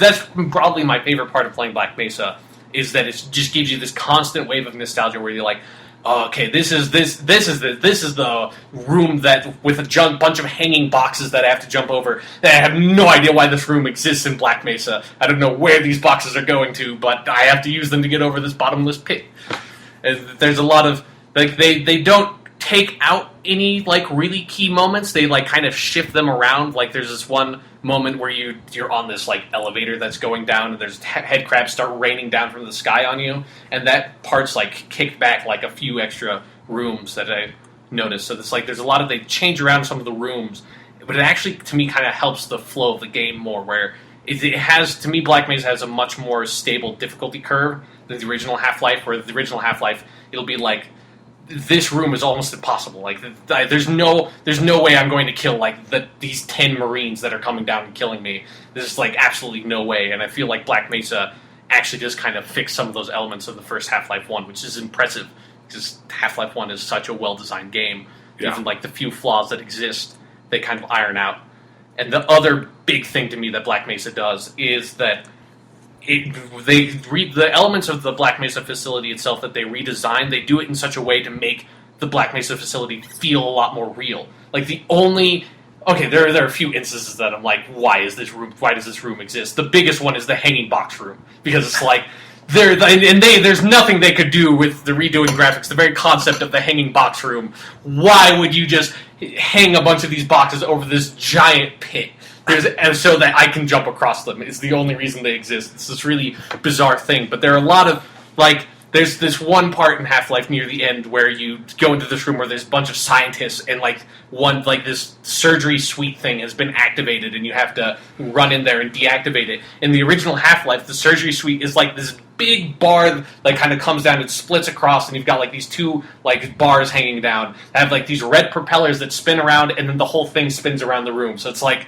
probably my favorite part of playing Black Mesa, is that it just gives you this constant wave of nostalgia where you're like, oh, okay, this is the room that with a bunch of hanging boxes that I have to jump over. I have no idea why this room exists in Black Mesa. I don't know where these boxes are going to, but I have to use them to get over this bottomless pit. And there's a lot of, like, they don't take out any, like, really key moments. They, like, kind of shift them around. Like, there's this one moment where you're on this, like, elevator that's going down, and there's head crabs start raining down from the sky on you, and that part's, like, kicked back, like, a few extra rooms that I noticed. So it's like there's a lot of, they change around some of the rooms, but it actually, to me, kind of helps the flow of the game more, where it has, to me, Black Mesa has a much more stable difficulty curve than the original Half-Life, where the original Half-Life, it'll be like, this room is almost impossible. Like, there's no way I'm going to kill, like, these 10 Marines that are coming down and killing me. There's, like, absolutely no way. And I feel like Black Mesa actually just kind of fixed some of those elements of the first Half-Life 1, which is impressive, because Half-Life 1 is such a well-designed game. Yeah. Even, like, the few flaws that exist, they kind of iron out. And the other big thing to me that Black Mesa does is that the elements of the Black Mesa facility itself that they redesign, they do it in such a way to make the Black Mesa facility feel a lot more real. Like, there are a few instances that I'm like, why does this room exist? The biggest one is the hanging box room, because it's like, there's nothing they could do with the redoing graphics, the very concept of the hanging box room. Why would you just hang a bunch of these boxes over this giant pit? And so that I can jump across them. It's the only reason they exist. It's this really bizarre thing. But there are a lot of, like, there's this one part in Half-Life near the end where you go into this room where there's a bunch of scientists, and, like, this surgery suite thing has been activated, and you have to run in there and deactivate it. In the original Half-Life, the surgery suite is like this big bar that kind of comes down and splits across, and you've got, like, these two, like, bars hanging down that have, like, these red propellers that spin around, and then the whole thing spins around the room. So it's like,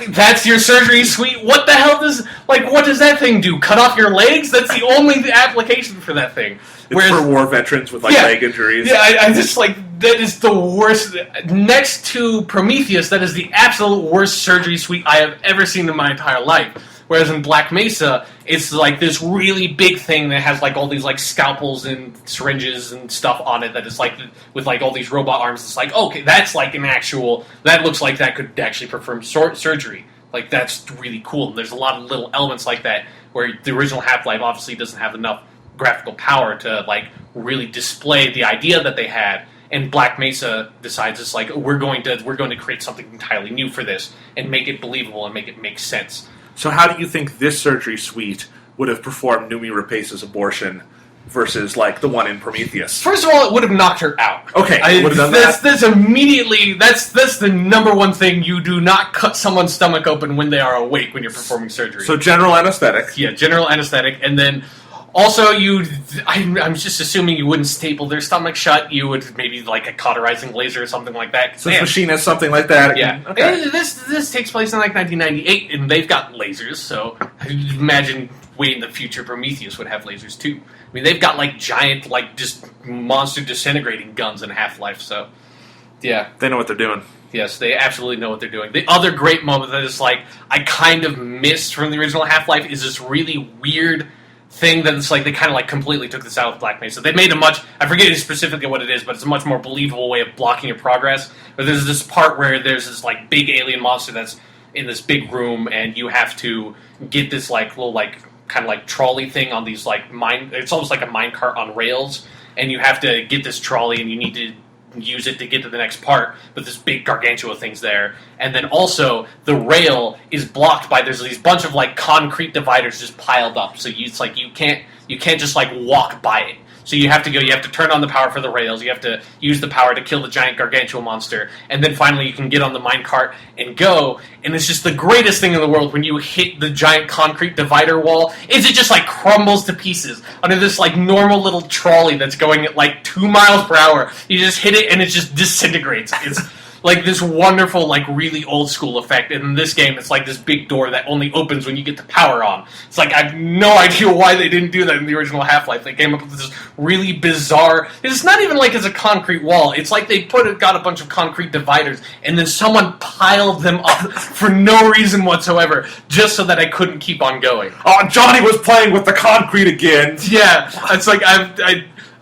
that's your surgery suite? What the hell what does that thing do? Cut off your legs? That's the only application for that thing. It's for war veterans with, like, leg injuries. Yeah, I just, like, that is the worst. Next to Prometheus, that is the absolute worst surgery suite I have ever seen in my entire life. Whereas in Black Mesa, it's like this really big thing that has, like, all these, like, scalpels and syringes and stuff on it that is, like, with, like, all these robot arms. It's like, okay, that's, like, that looks like that could actually perform surgery. Like, that's really cool. And there's a lot of little elements like that where the original Half-Life obviously doesn't have enough graphical power to, like, really display the idea that they had. And Black Mesa decides it's like, we're going to create something entirely new for this and make it believable and make it make sense. So how do you think this surgery suite would have performed Numi Rapace's abortion versus, like, the one in Prometheus? First of all, it would have knocked her out. Okay, would have done that. That's immediately, that's the number one thing. You do not cut someone's stomach open when they are awake when you're performing surgery. So general anesthetic. Yeah, general anesthetic, and then also I'm just assuming you wouldn't staple their stomach shut. You would maybe, like, a cauterizing laser or something like that. So this machine has something like that. Yeah. Okay. This takes place in, like, 1998, and they've got lasers, so imagine way in the future Prometheus would have lasers too. I mean, they've got, like, giant, like, just monster disintegrating guns in Half-Life, so yeah. They know what they're doing. Yes, they absolutely know what they're doing. The other great moment that is, like, I kind of missed from the original Half-Life is this really weird thing that's like they kind of like completely took this out of Black Mesa. They made I forget specifically what it is, but it's a much more believable way of blocking your progress. But there's this part where there's this like big alien monster that's in this big room, and you have to get this like little like kind of like trolley thing on these like it's almost like a minecart on rails, and you have to get this trolley, and you need to use it to get to the next part, but this big gargantua thing's there. And then also, the rail is blocked by, there's these bunch of, like, concrete dividers just piled up, so it's like, you can't just, like, walk by it. So you have to turn on the power for the rails, you have to use the power to kill the giant gargantua monster, and then finally you can get on the minecart and go, and it's just the greatest thing in the world when you hit the giant concrete divider wall, is it just like crumbles to pieces under this like normal little trolley that's going at like 2 miles per hour. You just hit it and it just disintegrates. It's like this wonderful, like really old school effect. And in this game, it's like this big door that only opens when you get the power on. It's like I have no idea why they didn't do that in the original Half-Life. They came up with this really bizarre. It's not even like it's a concrete wall. It's like they got a bunch of concrete dividers, and then someone piled them up for no reason whatsoever, just so that I couldn't keep on going. Oh, Johnny was playing with the concrete again. Yeah, it's like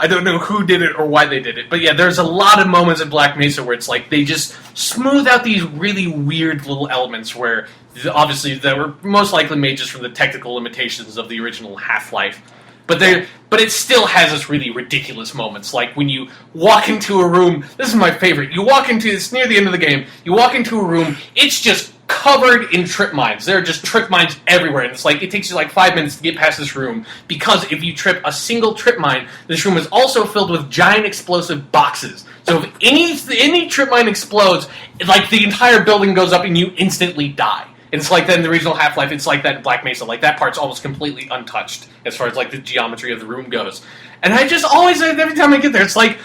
I don't know who did it or why they did it. But yeah, there's a lot of moments in Black Mesa where it's like they just smooth out these really weird little elements where obviously they were most likely made just from the technical limitations of the original Half-Life. But it still has this really ridiculous moments. Like when you walk into a room, this is my favorite. It's near the end of the game, you walk into a room, it's just covered in trip mines. There are just trip mines everywhere, and it's like it takes you like 5 minutes to get past this room, because if you trip a single trip mine, this room is also filled with giant explosive boxes. So if any trip mine explodes, like the entire building goes up and you instantly die. And it's like that in the original Half-Life, it's like that in Black Mesa. Like that part's almost completely untouched as far as like the geometry of the room goes. And I just always, every time I get there, it's like,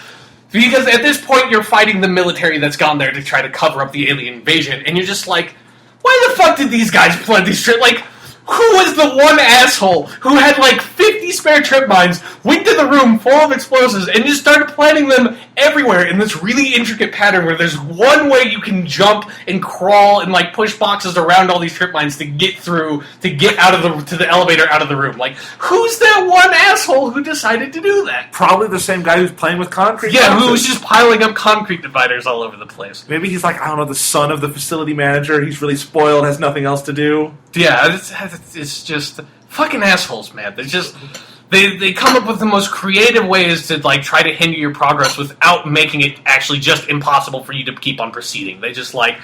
because at this point you're fighting the military that's gone there to try to cover up the alien invasion, and you're just like, why the fuck did these guys plant these trip? Like, who was the one asshole who had like 50 spare trip mines, went to the room full of explosives, and just started planting them everywhere in this really intricate pattern where there's one way you can jump and crawl and like push boxes around all these trip mines to get through, to get out of to the elevator out of the room. Like, who's that one asshole who decided to do that? Probably the same guy who's playing with concrete. Yeah, who was just piling up concrete dividers all over the place. Maybe he's like, I don't know, the son of the facility manager. He's really spoiled, has nothing else to do. Yeah, it's just fucking assholes, man. They come up with the most creative ways to like try to hinder your progress without making it actually just impossible for you to keep on proceeding. They just make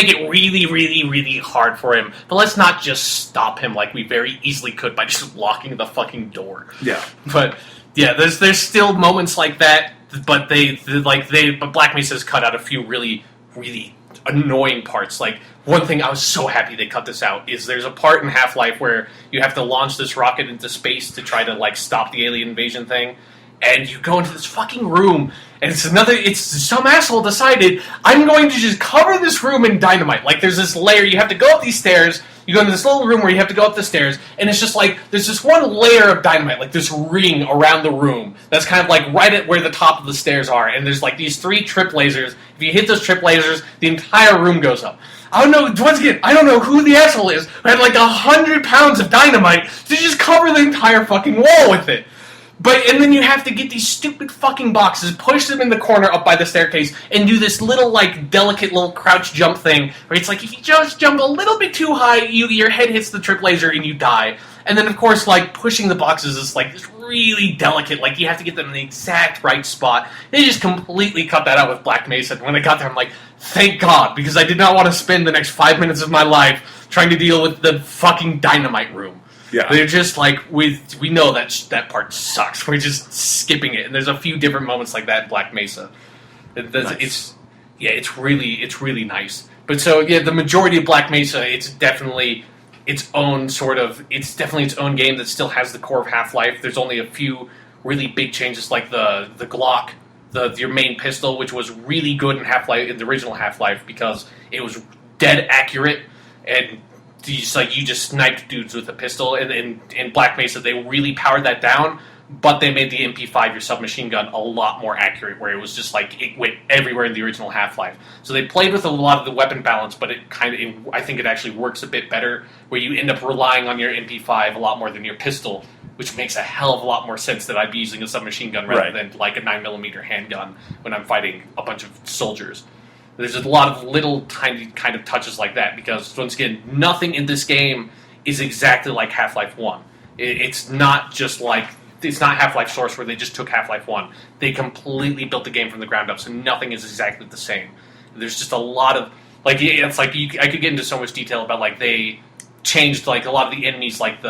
it really, really, really hard for him. But let's not just stop him like we very easily could by just locking the fucking door. Yeah. But yeah, there's still moments like that. But but Black Mesa's cut out a few really, really annoying parts. Like, one thing I was so happy they cut this out is there's a part in Half-Life where you have to launch this rocket into space to try to like stop the alien invasion thing, and you go into this fucking room, and it's some asshole decided, I'm going to just cover this room in dynamite. Like, there's this layer, you have to go up these stairs, you go into this little room where you have to go up the stairs, and it's just like, there's this one layer of dynamite, like this ring around the room, that's kind of like right at where the top of the stairs are, and there's like these 3 trip lasers. If you hit those trip lasers, the entire room goes up. I don't know, once again, I don't know who the asshole is who had like 100 pounds of dynamite to just cover the entire fucking wall with it. And then you have to get these stupid fucking boxes, push them in the corner up by the staircase, and do this little, like, delicate little crouch jump thing, where it's like, if you just jump a little bit too high, your head hits the trip laser and you die. And then, of course, like, pushing the boxes is, like, this really delicate, like, you have to get them in the exact right spot. They just completely cut that out with Black Mesa. And when I got there, I'm like, thank God, because I did not want to spend the next 5 minutes of my life trying to deal with the fucking dynamite room. Yeah. They're just like, we know that part sucks. We're just skipping it. And there's a few different moments like that in Black Mesa. Nice. It's really nice. But so, yeah, the majority of Black Mesa, it's definitely its own game that still has the core of Half-Life. There's only a few really big changes, like the Glock, your main pistol, which was really good in Half-Life, in the original Half-Life, because it was dead accurate, and you just sniped dudes with a pistol. And in Black Mesa, they really powered that down, but they made the MP5, your submachine gun, a lot more accurate, where it was just like, it went everywhere in the original Half-Life. So they played with a lot of the weapon balance, but I think it actually works a bit better, where you end up relying on your MP5 a lot more than your pistol, which makes a hell of a lot more sense that I'd be using a submachine gun rather than like a 9mm handgun when I'm fighting a bunch of soldiers. There's a lot of little tiny kind of touches like that because, once again, nothing in this game is exactly like Half-Life 1. It's not just like... It's not Half-Life Source where they just took Half-Life 1. They completely built the game from the ground up, so nothing is exactly the same. There's just a lot of... Like, it's like... I could get into so much detail about, like, they changed, like, a lot of the enemies, like,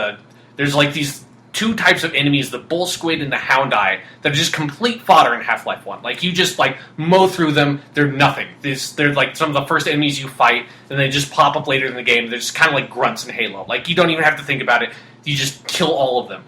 there's, like, these two types of enemies, the bull squid and the hound eye, that are just complete fodder in Half-Life 1. Like, you just, like, mow through them, they're nothing. They're, like, some of the first enemies you fight, and they just pop up later in the game. They're just kind of like grunts in Halo. Like, you don't even have to think about it. You just kill all of them.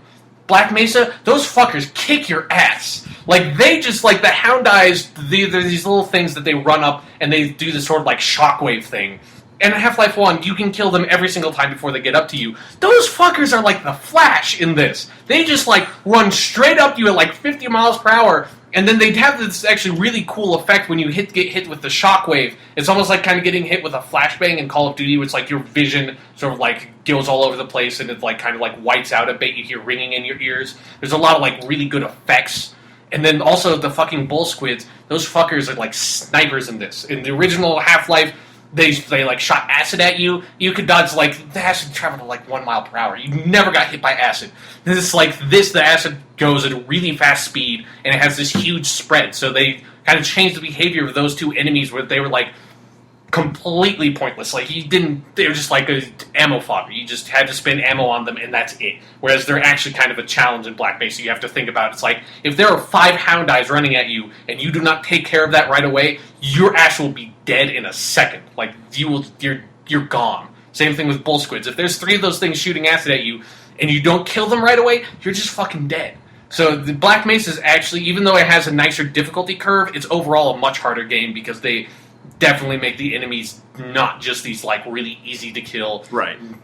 Black Mesa, those fuckers kick your ass. Like, they just, like, the hound eyes, they're these little things that they run up, and they do this sort of, like, shockwave thing. And in Half-Life 1, you can kill them every single time before they get up to you. Those fuckers are like the Flash in this. They just, like, run straight up to you at, like, 50 miles per hour, and then they have this actually really cool effect when you get hit with the shockwave. It's almost like kind of getting hit with a flashbang in Call of Duty, where it's like your vision sort of like goes all over the place and it like kind of like whites out a bit. You hear ringing in your ears. There's a lot of like really good effects. And then also the fucking bull squids, those fuckers are like snipers in this. In the original Half-Life, they like shot acid at you. You could dodge like the acid traveled at like 1 mile per hour. You never got hit by acid. The acid goes at a really fast speed and it has this huge spread. So they kind of changed the behavior of those two enemies where they were like completely pointless. Like they were just like a ammo fodder. You just had to spend ammo on them and that's it. Whereas they're actually kind of a challenge in Black Mesa. You have to think about it. It's like if there are 5 hound eyes running at you and you do not take care of that right away, your ass will be dead in a second. Like you're gone. Same thing with bull squids. If there's 3 of those things shooting acid at you and you don't kill them right away, you're just fucking dead. So the Black Mesa is actually, even though it has a nicer difficulty curve, it's overall a much harder game because they definitely make the enemies not just these like really easy to kill,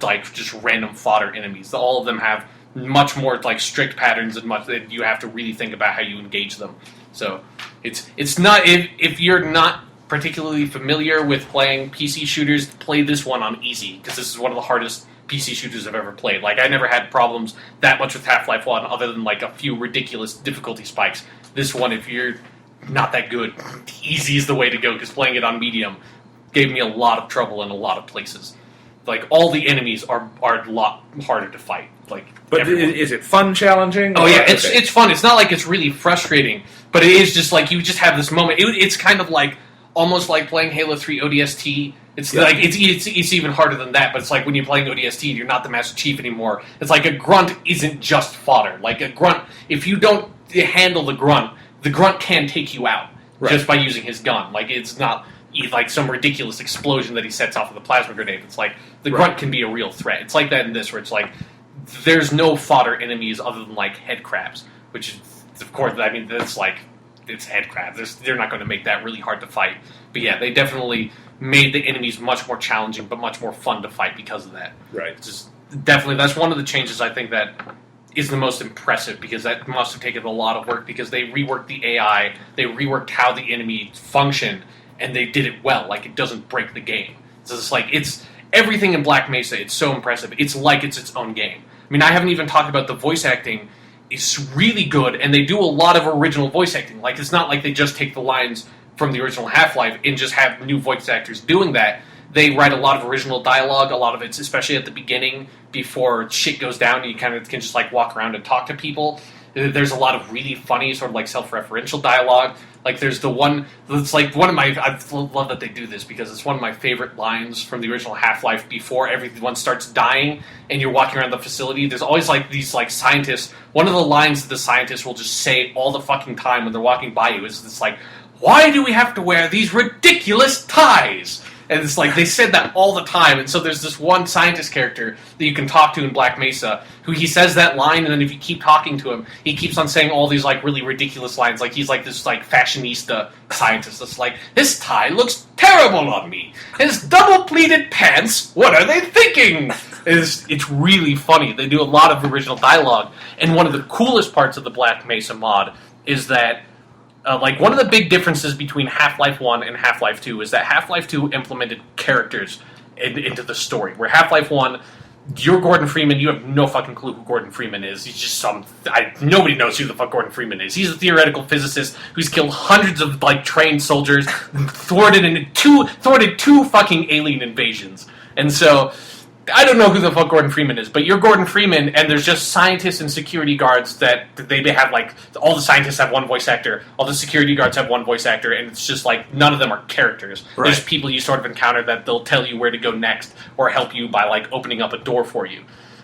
like just random fodder enemies. All of them have much more like strict patterns and much that you have to really think about how you engage them. So it's not if you're not particularly familiar with playing PC shooters, play this one on easy because this is one of the hardest PC shooters I've ever played. Like, I never had problems that much with Half-Life 1 other than, like, a few ridiculous difficulty spikes. This one, if you're not that good, easy is the way to go, because playing it on medium gave me a lot of trouble in a lot of places. Like, all the enemies are a lot harder to fight. Like, but is it fun challenging? Oh, yeah, it's fun. It's not like it's really frustrating, but it is just, like, you just have this moment. It's kind of like, almost like playing Halo 3 ODST. It's like it's even harder than that, but it's like when you're playing ODST and you're not the Master Chief anymore. It's like a grunt isn't just fodder. Like a grunt, if you don't handle the grunt can take you out just by using his gun. Like it's not like some ridiculous explosion that he sets off with a plasma grenade. It's like the grunt can be a real threat. It's like that in this, where it's like there's no fodder enemies other than like head crabs, which is, of course, I mean that's like it's head crabs. They're not going to make that really hard to fight. But yeah, they definitely made the enemies much more challenging, but much more fun to fight because of that. Right. Just definitely, that's one of the changes I think that is the most impressive, because that must have taken a lot of work, because they reworked the AI, they reworked how the enemy functioned, and they did it well. Like, it doesn't break the game. So it's like, it's everything in Black Mesa, it's so impressive. It's like it's its own game. I mean, I haven't even talked about the voice acting. It's really good, and they do a lot of original voice acting. Like, it's not like they just take the lines from the original Half-Life and just have new voice actors doing that. They write a lot of original dialogue, a lot of it's, especially at the beginning, before shit goes down, and you kind of can just, like, walk around and talk to people. There's a lot of really funny, sort of, like, self-referential dialogue. Like, there's the one, it's like one of my, I love that they do this, because it's one of my favorite lines from the original Half-Life before everyone starts dying, and you're walking around the facility. There's always, like, these, like, scientists. One of the lines that the scientists will just say all the fucking time when they're walking by you is this, like, why do we have to wear these ridiculous ties? And it's like, they said that all the time. And so there's this one scientist character that you can talk to in Black Mesa, who he says that line, and then if you keep talking to him, he keeps on saying all these, like, really ridiculous lines. Like, he's like this, like, fashionista scientist that's like, this tie looks terrible on me. His double-pleated pants, what are they thinking? It's really funny. They do a lot of original dialogue. And one of the coolest parts of the Black Mesa mod is that like, one of the big differences between Half-Life 1 and Half-Life 2 is that Half-Life 2 implemented characters into the story, where Half-Life 1, you're Gordon Freeman. You have no fucking clue who Gordon Freeman is. He's just nobody knows who the fuck Gordon Freeman is. He's a theoretical physicist who's killed hundreds of trained soldiers, thwarted two fucking alien invasions, and so. I don't know who the fuck Gordon Freeman is, but you're Gordon Freeman, and there's just scientists and security guards that they have, all the scientists have one voice actor, all the security guards have one voice actor, and it's just none of them are characters. Right. There's people you sort of encounter that they'll tell you where to go next, or help you by, opening up a door for you.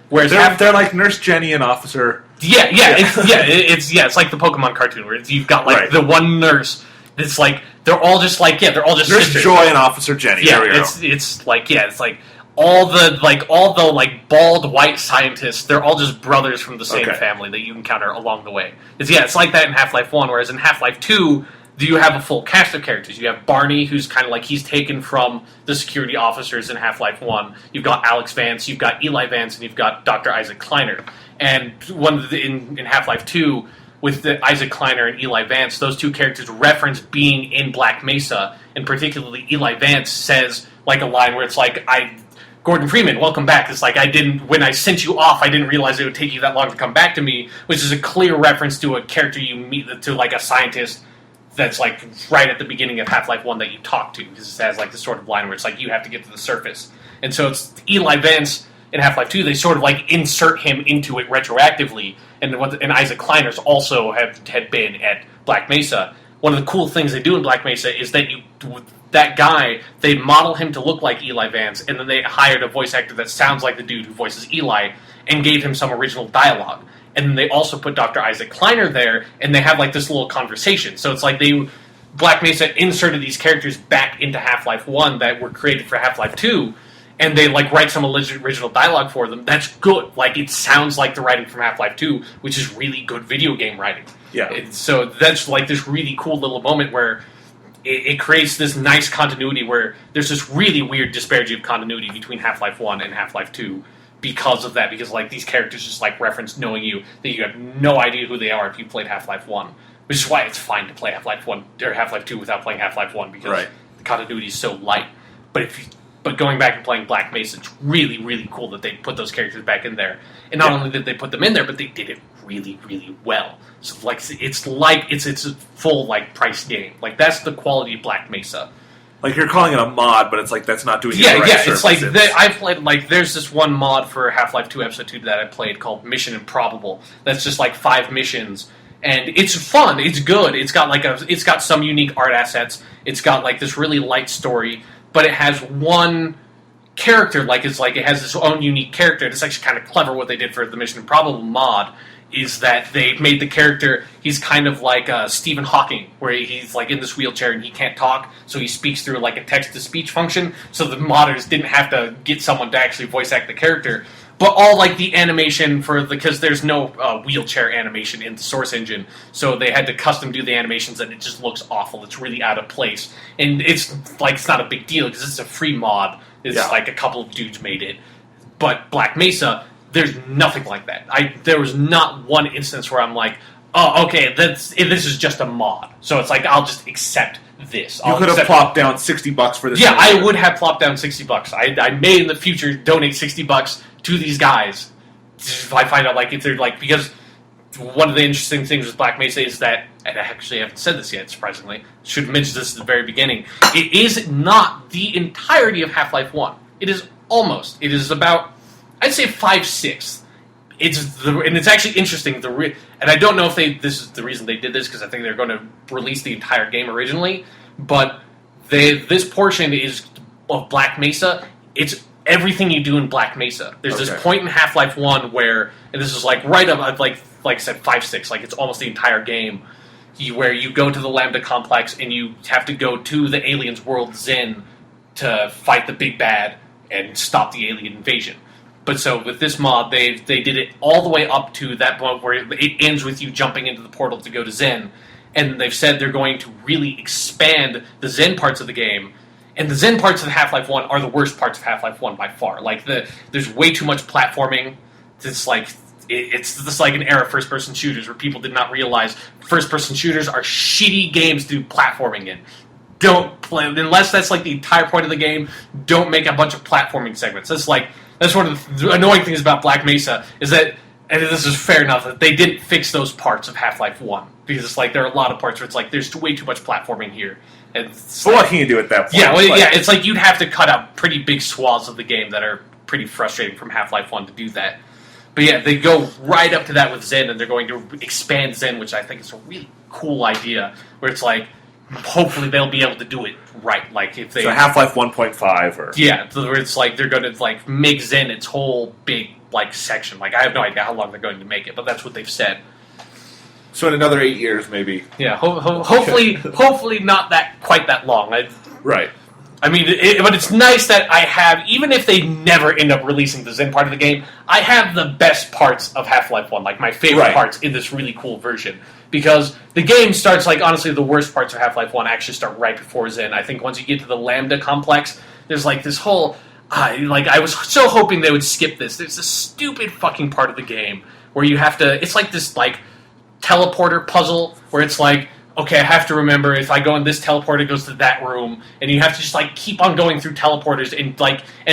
Whereas they're like Nurse Jenny and Officer... It's like the Pokemon cartoon, where you've got, the one nurse that's, they're all just Nurse sisters. Joy and Officer Jenny. Yeah, it's all the bald white scientists, they're all just brothers from the same family that you encounter along the way. It's like that in Half-Life 1, whereas in Half-Life 2, you have a full cast of characters. You have Barney, who's kind of he's taken from the security officers in Half-Life 1. You've got Alex Vance, you've got Eli Vance, and you've got Dr. Isaac Kleiner. And in Half-Life 2, with Isaac Kleiner and Eli Vance, those two characters reference being in Black Mesa, and particularly Eli Vance says, a line where it's Gordon Freeman, welcome back. It's when I sent you off, I didn't realize it would take you that long to come back to me, which is a clear reference to a character you meet, to a scientist that's right at the beginning of Half-Life 1 that you talk to, because it has this sort of line where it's you have to get to the surface. And so it's Eli Vance in Half-Life 2, they sort of insert him into it retroactively, and Isaac Kleiner's also had been at Black Mesa. One of the cool things they do in Black Mesa is that that guy, they model him to look like Eli Vance, and then they hired a voice actor that sounds like the dude who voices Eli, and gave him some original dialogue. And then they also put Dr. Isaac Kleiner there, and they have this little conversation. So it's Black Mesa inserted these characters back into Half-Life 1 that were created for Half-Life 2, and they write some original dialogue for them. That's good. It sounds like the writing from Half-Life 2, which is really good video game writing. Yeah. And so that's this really cool little moment where it creates this nice continuity where there's this really weird disparity of continuity between Half-Life 1 and Half-Life 2 because of that, because these characters just reference knowing you, that you have no idea who they are if you played Half-Life 1, which is why it's fine to play Half-Life 1 or Half-Life 2 without playing Half-Life 1, because the continuity is so light. But going back and playing Black Mesa, it's really, really cool that they put those characters back in there. And not only did they put them in there, but they did it really, really well. So it's a full price game. That's the quality of Black Mesa. You're calling it a mod, but it's that's not doing it the right service. It's I played there's this one mod for Half-Life 2 Episode 2 that I played called Mission Improbable. That's just 5 missions. And it's fun, it's good, it's got some unique art assets, it's got this really light story, but it has one character, it has its own unique character. It's actually kind of clever what they did for the Mission Improbable mod, is that they made the character, he's kind of like Stephen Hawking, where he's in this wheelchair and he can't talk, so he speaks through a text-to-speech function, so the modders didn't have to get someone to actually voice act the character. But all the animation because there's no wheelchair animation in the source engine, so they had to custom do the animations, and it just looks awful. It's really out of place, and it's it's not a big deal because it's a free mod. It's a couple of dudes made it. But Black Mesa, there's nothing like that. There was not one instance where I'm oh, okay, this is just a mod. So it's I'll just accept this. You could have plopped down $60 for this. Yeah, I would have plopped down $60. I may in the future donate $60 to these guys if I find out if they're because one of the interesting things with Black Mesa is that, and I actually haven't said this yet, surprisingly, should have mentioned this at the very beginning, it is not the entirety of Half-Life 1. It is almost. It is about, I'd say 5/6. And it's actually interesting, and I don't know if this is the reason they did this, because I think they're going to release the entire game originally, but this portion is of Black Mesa, it's everything you do in Black Mesa. There's this point in Half-Life 1 where, and this is right up, like I said, 5/6, it's almost the entire game, where you go to the Lambda Complex and you have to go to the aliens' world Zen to fight the big bad and stop the alien invasion. But so with this mod, they did it all the way up to that point where it ends with you jumping into the portal to go to Zen, and they've said they're going to really expand the Zen parts of the game. And the Zen parts of Half-Life 1 are the worst parts of Half-Life 1 by far. There's way too much platforming. It's just an era of first-person shooters where people did not realize first-person shooters are shitty games to do platforming in. Don't play, unless that's the entire point of the game, don't make a bunch of platforming segments. That's That's one of the annoying things about Black Mesa is that, and this is fair enough, that they didn't fix those parts of Half-Life 1. Because it's like, there are a lot of parts where it's like, there's way too much platforming here. And well, what can you do at that point? Yeah, it's like you'd have to cut out pretty big swaths of the game that are pretty frustrating from Half-Life 1 to do that. But yeah, they go right up to that with Zen, and they're going to expand Zen, which I think is a really cool idea, where it's like, hopefully they'll be able to do it right. Like if they... So Half-Life 1.5 or... Yeah, where it's like they're going to like make Zen its whole big like section. Like I have no idea how long they're going to make it, but that's what they've said. So in another 8 years, maybe. Yeah, hopefully not quite that long. Right. I mean, but it's nice that I have, even if they never end up releasing the Zen part of the game, I have the best parts of Half-Life 1, like my favorite parts in this really cool version. Because the game starts, like, honestly, the worst parts of Half-Life 1 actually start right before Zen. I think once you get to the Lambda complex, there's, like, this whole, I was so hoping they would skip this. There's this stupid fucking part of the game where you have to, it's like this, like, teleporter puzzle where it's like, okay, I have to remember if I go in this teleporter, it goes to that room, and you have to just like keep on going through teleporters, and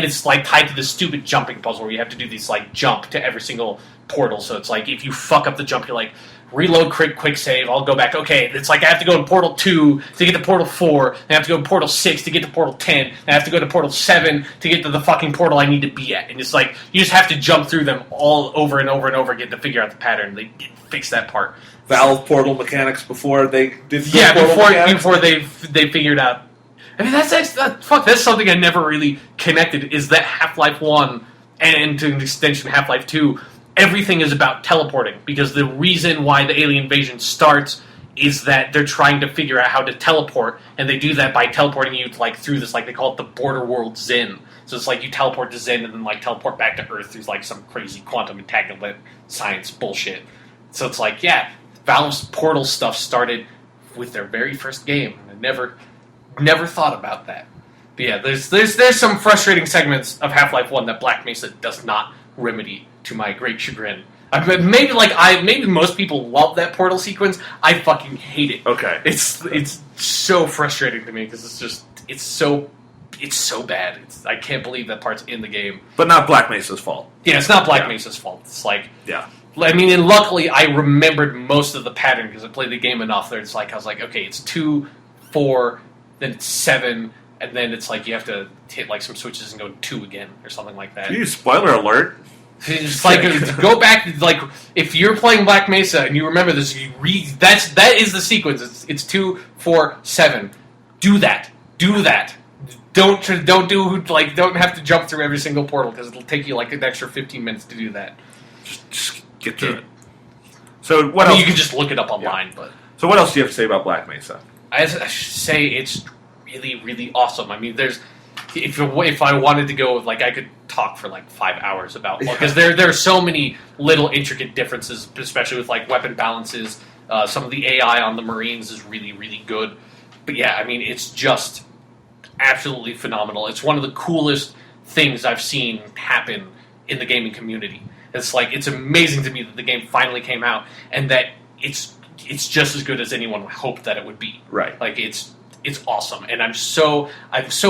it's like tied to this stupid jumping puzzle where you have to do these like jump to every single portal. So it's like if you fuck up the jump, you're like reload, quick save. I'll go back. Okay, it's like I have to go in portal 2 to get to portal 4, and I have to go in portal 6 to get to portal 10, and I have to go to portal 7 to get to the fucking portal I need to be at. And it's like you just have to jump through them all over and over and over again to figure out the pattern. They didn't fix that part. Valve portal mechanics before they did. Before they figured out. I mean, that's something I never really connected. Is that Half-Life 1 and to an extension Half-Life 2, everything is about teleporting because the reason why the alien invasion starts is that they're trying to figure out how to teleport, and they do that by teleporting you to, like through this, like they call it the border world Zen. So it's like you teleport to Zen and then like teleport back to Earth through like some crazy quantum entanglement science bullshit. So it's like, yeah. Valve's Portal stuff started with their very first game. I never thought about that. But yeah, there's some frustrating segments of Half-Life 1 that Black Mesa does not remedy, to my great chagrin. Maybe most people love that portal sequence. I fucking hate it. Okay, it's so frustrating to me because it's so bad. I can't believe that part's in the game. But not Black Mesa's fault. Yeah, it's not Black Mesa's fault. It's like yeah. I mean, and luckily I remembered most of the pattern because I played the game enough that it's like I was like, okay, it's 2, 4, then it's 7, and then it's like you have to hit like some switches and go 2 again or something like that. Geez, spoiler alert! It's like go back, like if you're playing Black Mesa and you remember this, that is the sequence. It's 2, 4, 7. Do that. Don't have to jump through every single portal because it'll take you like an extra 15 minutes to do that. Just get through it. So what else? You can just look it up online. Yeah. But so what else do you have to say about Black Mesa? I should say it's really, really awesome. I mean, if I wanted to go, like I could talk for like 5 hours about because there are so many little intricate differences, especially with like weapon balances. Some of the AI on the Marines is really, really good. But yeah, I mean, it's just absolutely phenomenal. It's one of the coolest things I've seen happen in the gaming community. It's like it's amazing to me that the game finally came out and that it's just as good as anyone hoped that it would be. Right. Like it's awesome, and I'm so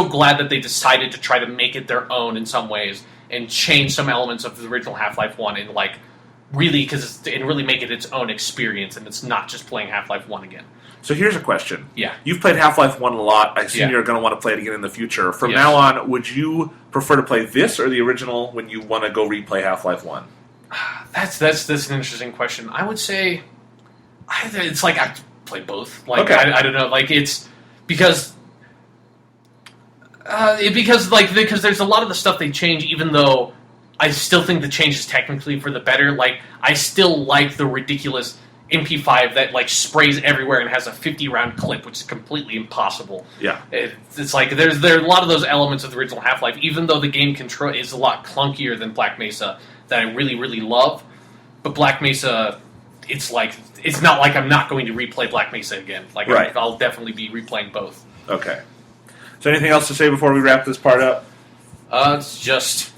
glad that they decided to try to make it their own in some ways and change some elements of the original Half-Life 1 and like really really make it its own experience, and it's not just playing Half-Life 1 again. So here's a question. Yeah. You've played Half-Life 1 a lot. I assume you're going to want to play it again in the future. From now on, would you prefer to play this or the original when you want to go replay Half-Life 1? That's an interesting question. I would say it's like I play both. Like okay. I don't know. Like it's because there's a lot of the stuff they change, even though I still think the change is technically for the better. Like I still like the ridiculous MP5 that like sprays everywhere and has a 50-round clip, which is completely impossible. Yeah, it's like there are a lot of those elements of the original Half-Life, even though the game control is a lot clunkier than Black Mesa, that I really, really love. But Black Mesa, it's not like I'm not going to replay Black Mesa again. Like right. I'll definitely be replaying both. Okay. So anything else to say before we wrap this part up? It's just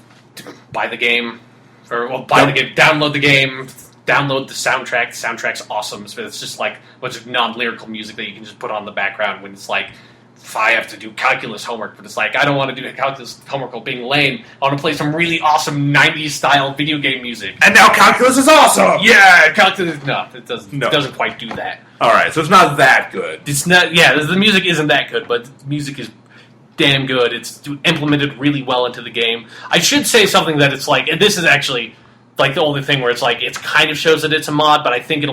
buy the game, download the game. Download the soundtrack. The soundtrack's awesome. It's just like a bunch of non-lyrical music that you can just put on the background when it's like if I have to do calculus homework, but it's like, I don't want to do calculus homework while being lame. I want to play some really awesome 90s style video game music. And now calculus is awesome! Yeah, calculus, no, it doesn't quite do that. Alright, so it's not that good. It's not, yeah, the music isn't that good, but the music is damn good. It's implemented really well into the game. I should say something that it's like, and this is actually like the only thing where it's like, it kind of shows that it's a mod, but I think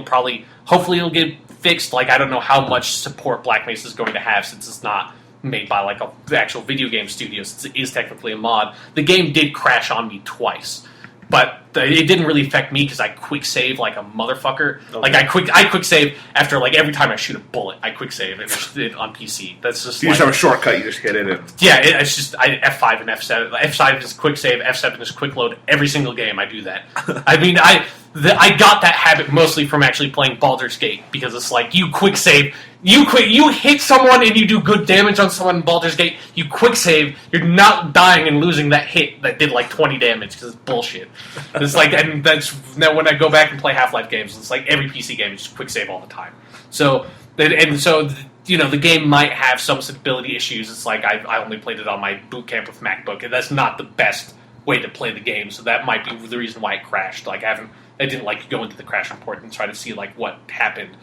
hopefully it'll get fixed. Like, I don't know how much support Black Mesa is going to have since it's not made by like the actual video game studio, since it is technically a mod. The game did crash on me twice, but it didn't really affect me because I quick save like a motherfucker. Okay. Like I quick save after like every time I shoot a bullet, I quick save it on PC. That's just you just have a shortcut. You just hit it. It's just F5 and F7. F5 is quick save. F7 is quick load. Every single game I do that. I mean I got that habit mostly from actually playing Baldur's Gate because it's like you quick save. You hit someone and you do good damage on someone in Baldur's Gate, you quick save, you're not dying and losing that hit that did like 20 damage because it's bullshit. It's like, and that's now when I go back and play Half-Life games, it's like every PC game is just quick save all the time. So the game might have some stability issues. It's like I only played it on my boot camp with MacBook, and that's not the best way to play the game. So that might be the reason why it crashed. Like I didn't like go into the crash report and try to see like what happened.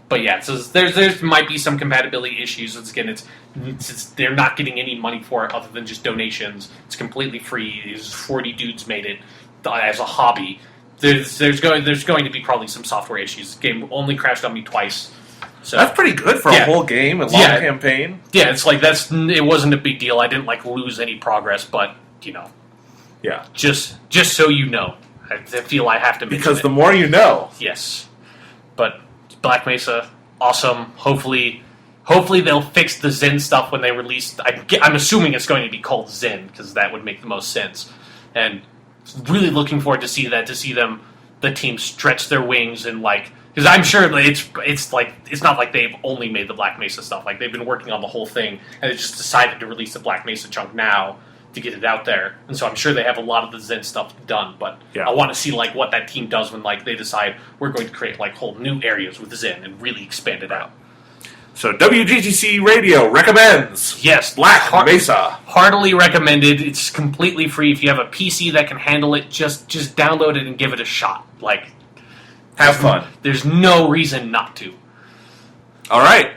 But yeah, so there might be some compatibility issues. It's they're not getting any money for it other than just donations. It's completely free. 40 dudes made it as a hobby. There's going to be probably some software issues. The game only crashed on me twice. So that's pretty good for a whole game, a long campaign. Yeah, it's like it wasn't a big deal. I didn't like lose any progress, but yeah, just so you know, I feel I have to mention because the more you know. Yes, but Black Mesa, awesome. Hopefully they'll fix the Zen stuff when they release. I'm assuming it's going to be called Zen because that would make the most sense. And really looking forward to see the team stretch their wings and like, because I'm sure it's not like they've only made the Black Mesa stuff. Like they've been working on the whole thing and they just decided to release the Black Mesa chunk now to get it out there. And so I'm sure they have a lot of the Zen stuff done, but I want to see like what that team does when like they decide we're going to create like whole new areas with Zen and really expand it out. So WGTC Radio recommends Black Mesa. Heartily recommended. It's completely free. If you have a PC that can handle it, just download it and give it a shot. Like, have fun. There's no reason not to. All right.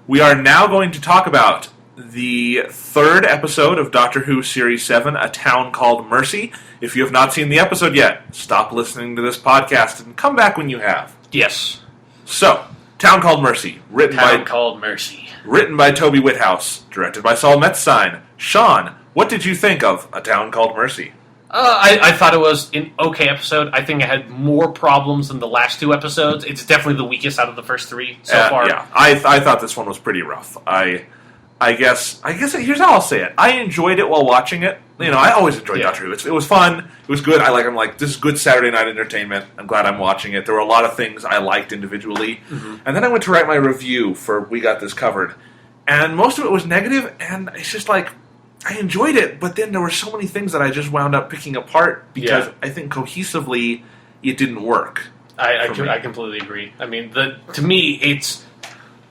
We are now going to talk about the third episode of Doctor Who Series 7, A Town Called Mercy. If you have not seen the episode yet, stop listening to this podcast and come back when you have. Yes. So, Town Called Mercy. Written by Toby Whithouse. Directed by Saul Metzstein. Sean, what did you think of A Town Called Mercy? I thought it was an okay episode. I think it had more problems than the last two episodes. It's definitely the weakest out of the first three so far. Yeah, I thought this one was pretty rough. I guess here's how I'll say it. I enjoyed it while watching it. I always enjoyed Doctor Who. It was fun. It was good. I'm like, this is good Saturday night entertainment. I'm glad I'm watching it. There were a lot of things I liked individually. Mm-hmm. And then I went to write my review for We Got This Covered. And most of it was negative, and it's just like, I enjoyed it, but then there were so many things that I just wound up picking apart because I think cohesively it didn't work. I completely agree. I mean, to me, it's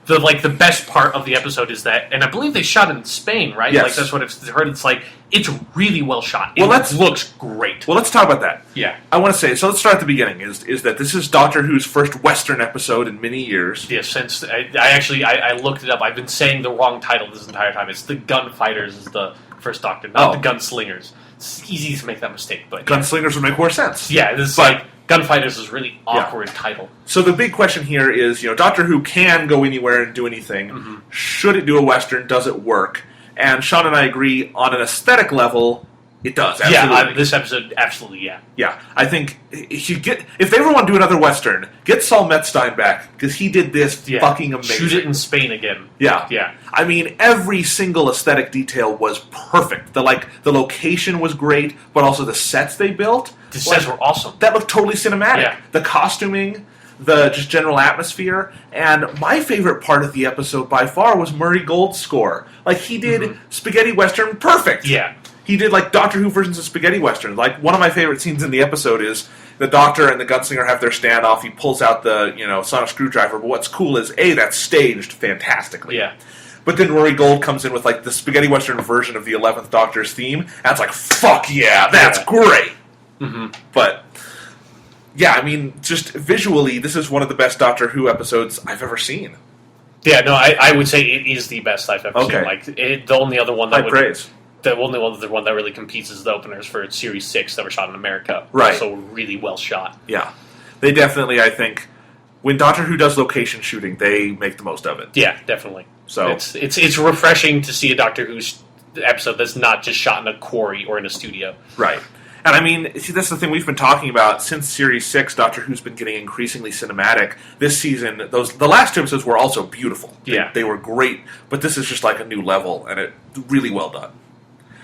the best part of the episode is that, and I believe they shot it in Spain, right? Yes. Like that's what I've heard. It's like it's really well shot. It looks great. Well, let's talk about that. Yeah, I want to say so. Let's start at the beginning. Is that this is Doctor Who's first Western episode in many years? Yeah, since I looked it up. I've been saying the wrong title this entire time. It's the Gunfighters is the first Doctor, not the Gunslingers. It's easy to make that mistake, but Gunslingers would make more sense. Yeah, this is like Gunfighters is a really awkward title. So the big question here is, Doctor Who can go anywhere and do anything. Mm-hmm. Should it do a Western? Does it work? And Sean and I agree on an aesthetic level, it does. Absolutely. Yeah, this episode, absolutely, yeah. Yeah, I think if they ever want to do another Western, get Saul Metzstein back, because he did this fucking amazing. Shoot it in Spain again. Yeah. Yeah. I mean, every single aesthetic detail was perfect. The location was great, but also the sets they built. The sets were awesome. That looked totally cinematic. Yeah. The costuming, the just general atmosphere, and my favorite part of the episode by far was Murray Gold's score. Like, he did spaghetti western perfect. Yeah. He did, Doctor Who versions of spaghetti western. Like, one of my favorite scenes in the episode is the Doctor and the Gunslinger have their standoff. He pulls out the, sonic screwdriver. But what's cool is, A, that's staged fantastically. Yeah. But then Rory Gold comes in with like the spaghetti western version of the 11th Doctor's theme, and it's like, fuck yeah, that's great. Mm-hmm. But yeah, I mean, just visually, this is one of the best Doctor Who episodes I've ever seen. Yeah, no, I would say it is the best I've ever seen. Like the only other one that the only other one that really competes is the openers for Series 6 that were shot in America. Right. Also really well shot. Yeah. They definitely, I think, when Doctor Who does location shooting, they make the most of it. Yeah, definitely. So it's refreshing to see a Doctor Who episode that's not just shot in a quarry or in a studio. Right. And I mean, see, that's the thing we've been talking about since Series 6. Doctor Who's been getting increasingly cinematic. This season, the last 2 episodes were also beautiful. They were great, but this is just like a new level, and it really well done.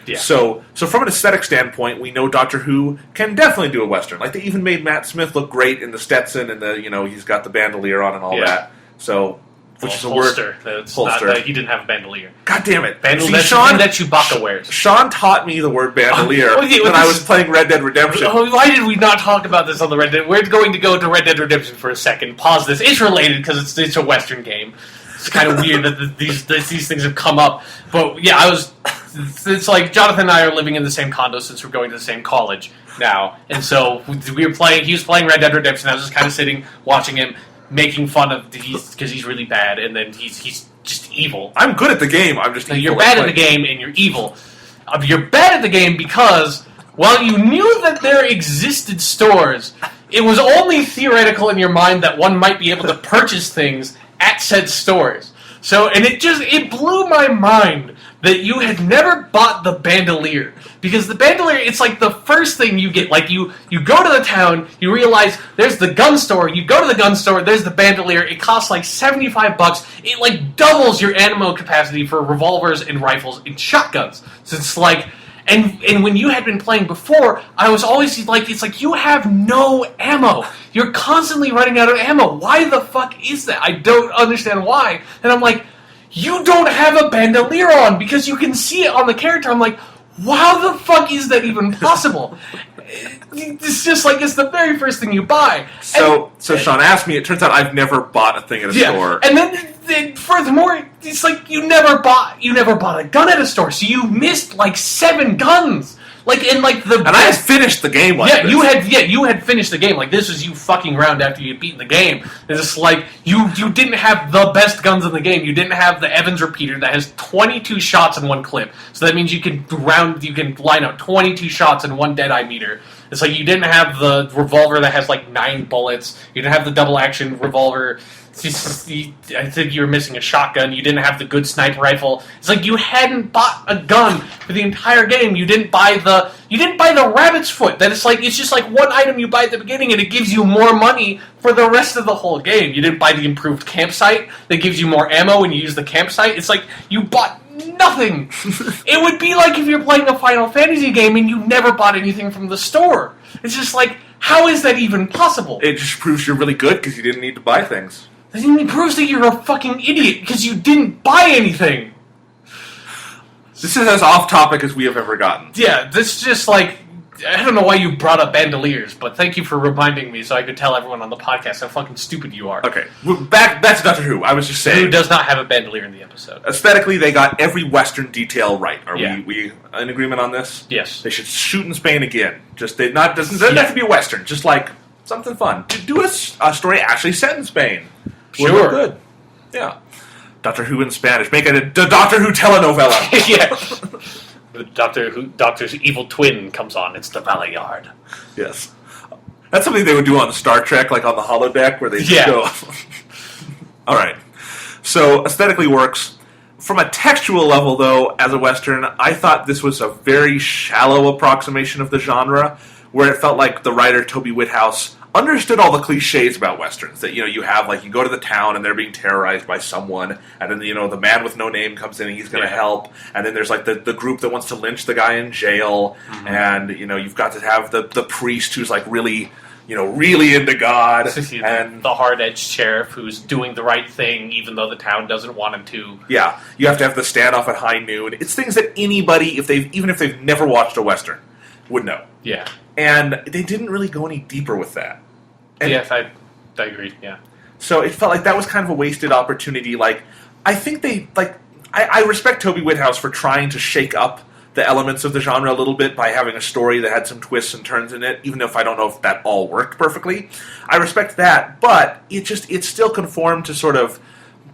Yeah. So from an aesthetic standpoint, we know Doctor Who can definitely do a Western. Like, they even made Matt Smith look great in the Stetson and he's got the bandolier on and all that. So, which is a holster. Word. Holster. He didn't have a bandolier. God damn it. See, Sean, that Chewbacca wears. Sean taught me the word bandolier when I was playing Red Dead Redemption. Why did we not talk about this on the Red Dead? We're going to go to Red Dead Redemption for a second. Pause this. It's related because it's a Western game. It's kind of weird that these things have come up. But yeah, it's like Jonathan and I are living in the same condo since we're going to the same college now. And so he was playing Red Dead Redemption. I was just kind of sitting, watching him, making fun of because he's really bad, and then he's just evil. I'm good at the game. I'm just evil. You're bad at the game, and you're evil. You're bad at the game because while you knew that there existed stores, it was only theoretical in your mind that one might be able to purchase things at said stores. So, and it blew my mind that you had never bought the bandolier. Because the bandolier, it's like the first thing you get. Like, you go to the town, you realize there's the gun store, you go to the gun store, there's the bandolier, it costs like $75. It like doubles your ammo capacity for revolvers and rifles and shotguns. So it's like, and when you had been playing before, I was always like, it's like, you have no ammo. You're constantly running out of ammo. Why the fuck is that? I don't understand why. And I'm like, you don't have a bandolier on because you can see it on the character. I'm like, how the fuck is that even possible? It's just like, it's the very first thing you buy. So Sean asked me, it turns out I've never bought a thing at a store. And then furthermore, it's like you never bought a gun at a store, so you missed like 7 guns. And I had finished the game this. You had finished the game. Like, this was you fucking around after you had beaten the game. It's just like, you didn't have the best guns in the game. You didn't have the Evans repeater that has 22 shots in one clip. So that means you can line up 22 shots in one Deadeye meter. It's like, you didn't have the revolver that has like 9 bullets. You didn't have the double action revolver. I think you were missing a shotgun. You didn't have the good sniper rifle. It's like you hadn't bought a gun for the entire game. You didn't buy the rabbit's foot. That it's just like one item you buy at the beginning and it gives you more money for the rest of the whole game. You didn't buy the improved campsite that gives you more ammo when you use the campsite. It's like you bought nothing. It would be like if you're playing a Final Fantasy game and you never bought anything from the store. It's just like, how is that even possible? It just proves you're really good because you didn't need to buy things. It proves that you're a fucking idiot because you didn't buy anything. This is as off topic as we have ever gotten. Yeah, this is just like, I don't know why you brought up bandoliers, but thank you for reminding me so I could tell everyone on the podcast how fucking stupid you are. Okay, back to Doctor Who. I was just saying. Who does not have a bandolier in the episode? Aesthetically, they got every Western detail right. Are we in agreement on this? Yes. They should shoot in Spain again. Doesn't have to be a Western. Just like something fun. Do a story actually set in Spain. Sure. Good. Yeah. Doctor Who in Spanish. Make it a Doctor Who telenovela. Yeah. The Doctor's evil twin comes on. It's the Valeyard. Yes. That's something they would do on Star Trek, like on the holodeck, where they just go... All right. So, aesthetically works. From a textual level, though, as a Western, I thought this was a very shallow approximation of the genre, where it felt like the writer, Toby Whithouse, understood all the cliches about Westerns. That, you have, like, you go to the town and they're being terrorized by someone, and then, the man with no name comes in and he's going to help, and then there's, like, the group that wants to lynch the guy in jail, and, you've got to have the priest who's, like, really into God, and the hard-edged sheriff who's doing the right thing even though the town doesn't want him to. Yeah, you have to have the standoff at high noon. It's things that anybody, even if they've never watched a Western, would know. Yeah. And they didn't really go any deeper with that. And yes, I agree, yeah. So it felt like that was kind of a wasted opportunity. Like, I think I respect Toby Whithouse for trying to shake up the elements of the genre a little bit by having a story that had some twists and turns in it, even if I don't know if that all worked perfectly. I respect that, but it still conformed to sort of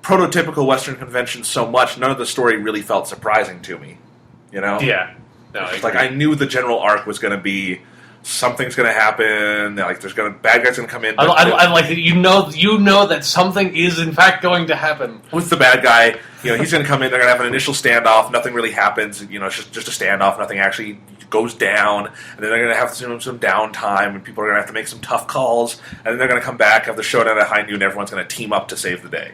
prototypical Western conventions so much, none of the story really felt surprising to me. You know? Yeah. No, I knew the general arc was going to be something's going to happen. Like bad guys going to come in. I like that. You know that something is in fact going to happen with the bad guy. He's going to come in. They're going to have an initial standoff. Nothing really happens. It's just a standoff. Nothing actually goes down. And then they're going to have some downtime, and people are going to have to make some tough calls. And then they're going to come back, have the showdown at high noon. Everyone's going to team up to save the day.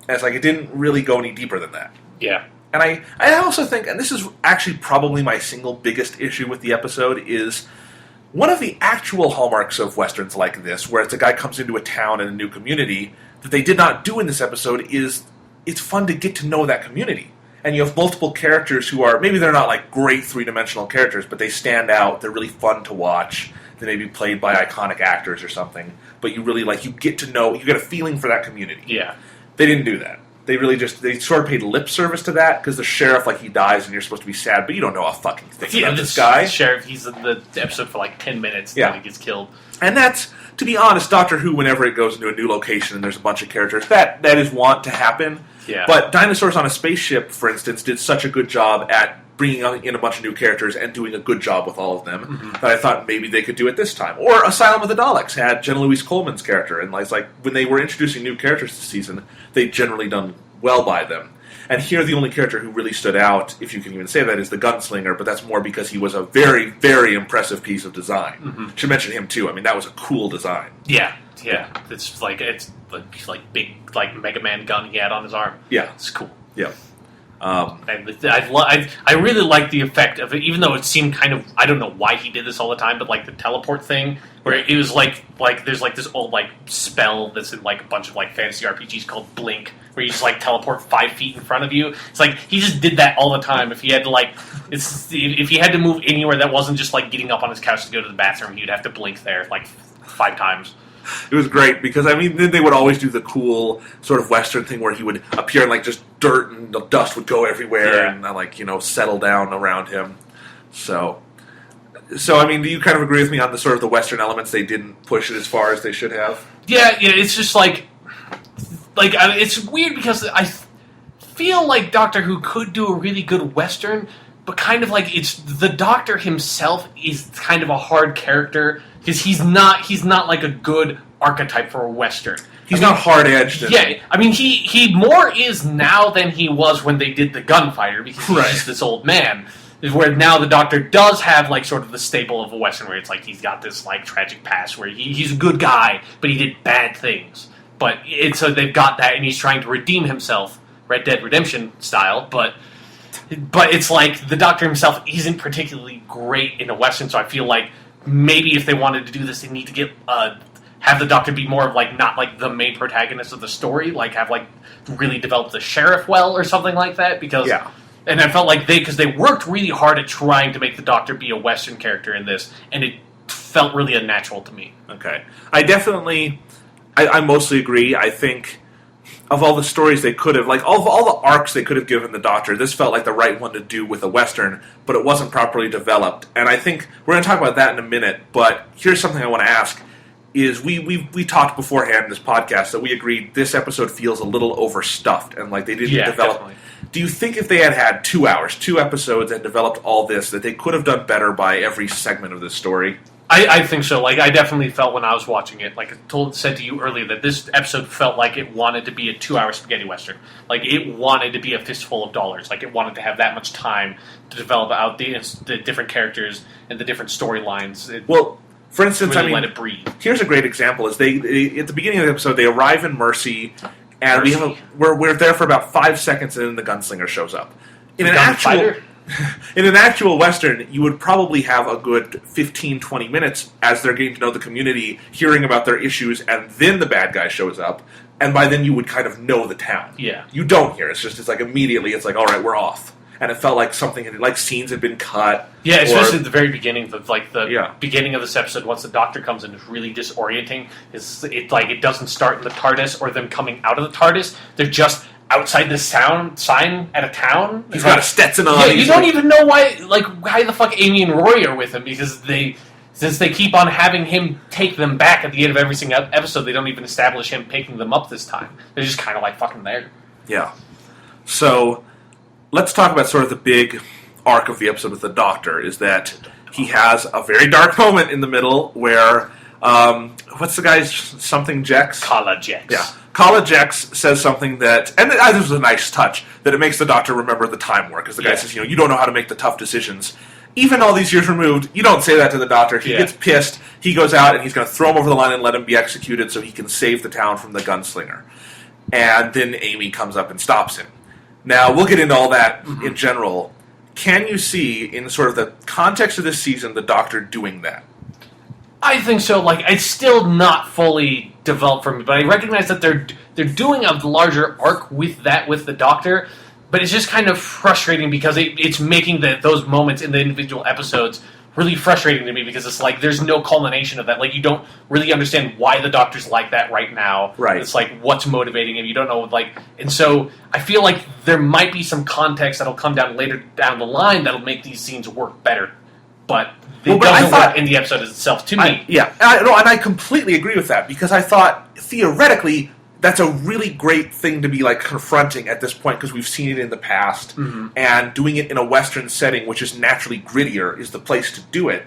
And it's like it didn't really go any deeper than that. Yeah. And I also think, and this is actually probably my single biggest issue with the episode, is one of the actual hallmarks of Westerns like this, where it's a guy comes into a town and a new community, that they did not do in this episode is it's fun to get to know that community. And you have multiple characters who are, maybe they're not like great three-dimensional characters, but they stand out, they're really fun to watch, they may be played by iconic actors or something, but you really you get to know, you get a feeling for that community. Yeah. They didn't do that. They sort of paid lip service to that, because the sheriff, he dies and you're supposed to be sad, but you don't know a fucking thing about this guy. The sheriff, he's in the episode for 10 minutes, and then he gets killed. And that's, to be honest, Doctor Who, whenever it goes into a new location and there's a bunch of characters, that is wont to happen. Yeah. But Dinosaurs on a Spaceship, for instance, did such a good job at bringing in a bunch of new characters and doing a good job with all of them that I thought maybe they could do it this time. Or Asylum of the Daleks had Jenna Louise Coleman's character, and when they were introducing new characters this season, they'd generally done well by them. And here, the only character who really stood out, if you can even say that, is the gunslinger, but that's more because he was a very, very impressive piece of design. Should mention him, too. I mean, that was a cool design. Yeah. It's big, Mega Man gun he had on his arm. Yeah. It's cool. Yeah. I really like the effect of it, even though it seemed kind of, I don't know why he did this all the time, but the teleport thing, where it was there's this old spell that's in a bunch of fantasy RPGs called Blink, where you just teleport 5 feet in front of you. It's he just did that all the time. If he had to if he had to move anywhere that wasn't just getting up on his couch to go to the bathroom, he'd have to blink there 5 times. It was great, because, then they would always do the cool sort of Western thing where he would appear and, just dirt and the dust would go everywhere and, settle down around him. So, do you kind of agree with me on the sort of the Western elements? They didn't push it as far as they should have? Yeah, it's just it's weird, because I feel like Doctor Who could do a really good Western, but kind of it's the Doctor himself is kind of a hard character, because he's not a good archetype for a Western. He's not hard-edged. Yeah, he more is now than he was when they did the Gunfighter, because he's just this old man. Where now the Doctor does have sort of the staple of a Western, where it's he's got this tragic past where he's a good guy, but he did bad things. But so they've got that, and he's trying to redeem himself, Red Dead Redemption style, but it's the Doctor himself isn't particularly great in a Western, so I feel maybe if they wanted to do this, they need to get have the Doctor be more of not the main protagonist of the story, have really develop the sheriff well or something like that, because and I felt because they worked really hard at trying to make the Doctor be a Western character in this, and it felt really unnatural to me. Okay. I mostly agree. I think of all the stories they could have, all the arcs they could have given the Doctor, this felt like the right one to do with a Western, but it wasn't properly developed. And I think we're going to talk about that in a minute, but here's something I want to ask, is we talked beforehand in this podcast that we agreed this episode feels a little overstuffed, and they didn't develop. Definitely. Do you think if they had 2 hours, 2 episodes, and developed all this, that they could have done better by every segment of this story? I think so. I definitely felt when I was watching it, said to you earlier, that this episode felt like it wanted to be a 2-hour spaghetti western. It wanted to be a fistful of dollars. It wanted to have that much time to develop out the different characters and the different storylines. For instance, really let it breathe. Here's a great example: is they at the beginning of the episode they arrive in Mercy, and we're there for about 5 seconds, and then the gunslinger shows up. In an actual Western, you would probably have a good 15-20 minutes as they're getting to know the community, hearing about their issues, and then the bad guy shows up, and by then you would kind of know the town. Yeah. You don't hear it. It's immediately, all right, we're off. And it felt like something scenes had been cut. Yeah, especially at the very beginning, beginning of this episode, once the Doctor comes in, is really disorienting. It doesn't start in the TARDIS or them coming out of the TARDIS. They're just outside this town, sign at a town. He's got a Stetson on. Yeah, you don't even know why the fuck Amy and Roy are with him, because since they keep on having him take them back at the end of every single episode, they don't even establish him picking them up this time. They're just kind of like fucking there. Yeah. So, let's talk about sort of the big arc of the episode with the Doctor, is that he has a very dark moment in the middle where, what's the guy's something Jex? Kala Jex. Yeah. Kala Jex says something that, and this was a nice touch, that it makes the Doctor remember the time war, because the guy says, you don't know how to make the tough decisions. Even all these years removed, you don't say that to the Doctor. He gets pissed, he goes out, and he's going to throw him over the line and let him be executed so he can save the town from the gunslinger. And then Amy comes up and stops him. Now, we'll get into all that in general. Can you see, in sort of the context of this season, the Doctor doing that? I think so. It's still not fully developed for me, but I recognize that they're doing a larger arc with the Doctor. But it's just kind of frustrating because it's making those moments in the individual episodes really frustrating to me, because it's like there's no culmination of that. Like, you don't really understand why the Doctor's like that right now. Right. It's like, what's motivating him? You don't know, and so I feel like there might be some context that'll come down later down the line that'll make these scenes work better. But it doesn't work in the episode itself to me. And I completely agree with that, because I thought, theoretically, that's a really great thing to be confronting at this point, because we've seen it in the past, and doing it in a Western setting, which is naturally grittier, is the place to do it.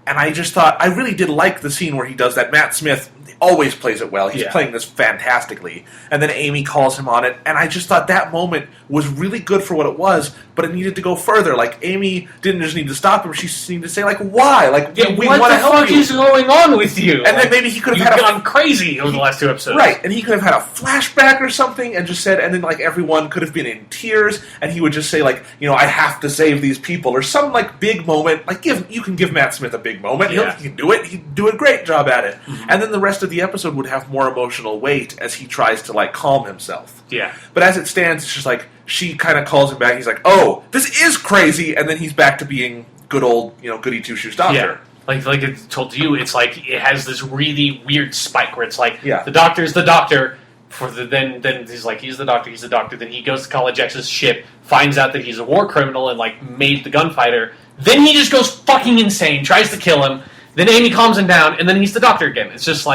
And I just thought, I really did like the scene where he does that. Matt Smith always plays it well. He's playing this fantastically. And then Amy calls him on it, and I just thought that moment was really good for what it was, but it needed to go further. Amy didn't just need to stop him, she needed to say, why? We want to help you. What the fuck is going on with you? And then maybe he could have gone crazy over the last 2 episodes. Right, and he could have had a flashback or something, and just said, and then everyone could have been in tears, and he would just say, I have to save these people, or some big moment. You can give Matt Smith a big moment. Yeah. He can do it. He'd do a great job at it. And then the rest of the episode would have more emotional weight as he tries to calm himself. Yeah. But as it stands, it's just she kind of calls him back. He's like, "Oh, this is crazy," and then he's back to being good old, goody two shoes Doctor. Yeah. Like I told you, it's it has this really weird spike where it's the Doctor's the Doctor. Then he's he's the Doctor. Then he goes to Kala Jex's ship, finds out that he's a war criminal and made the gunfighter. Then he just goes fucking insane, tries to kill him. Then Amy calms him down, and then he's the Doctor again. It's just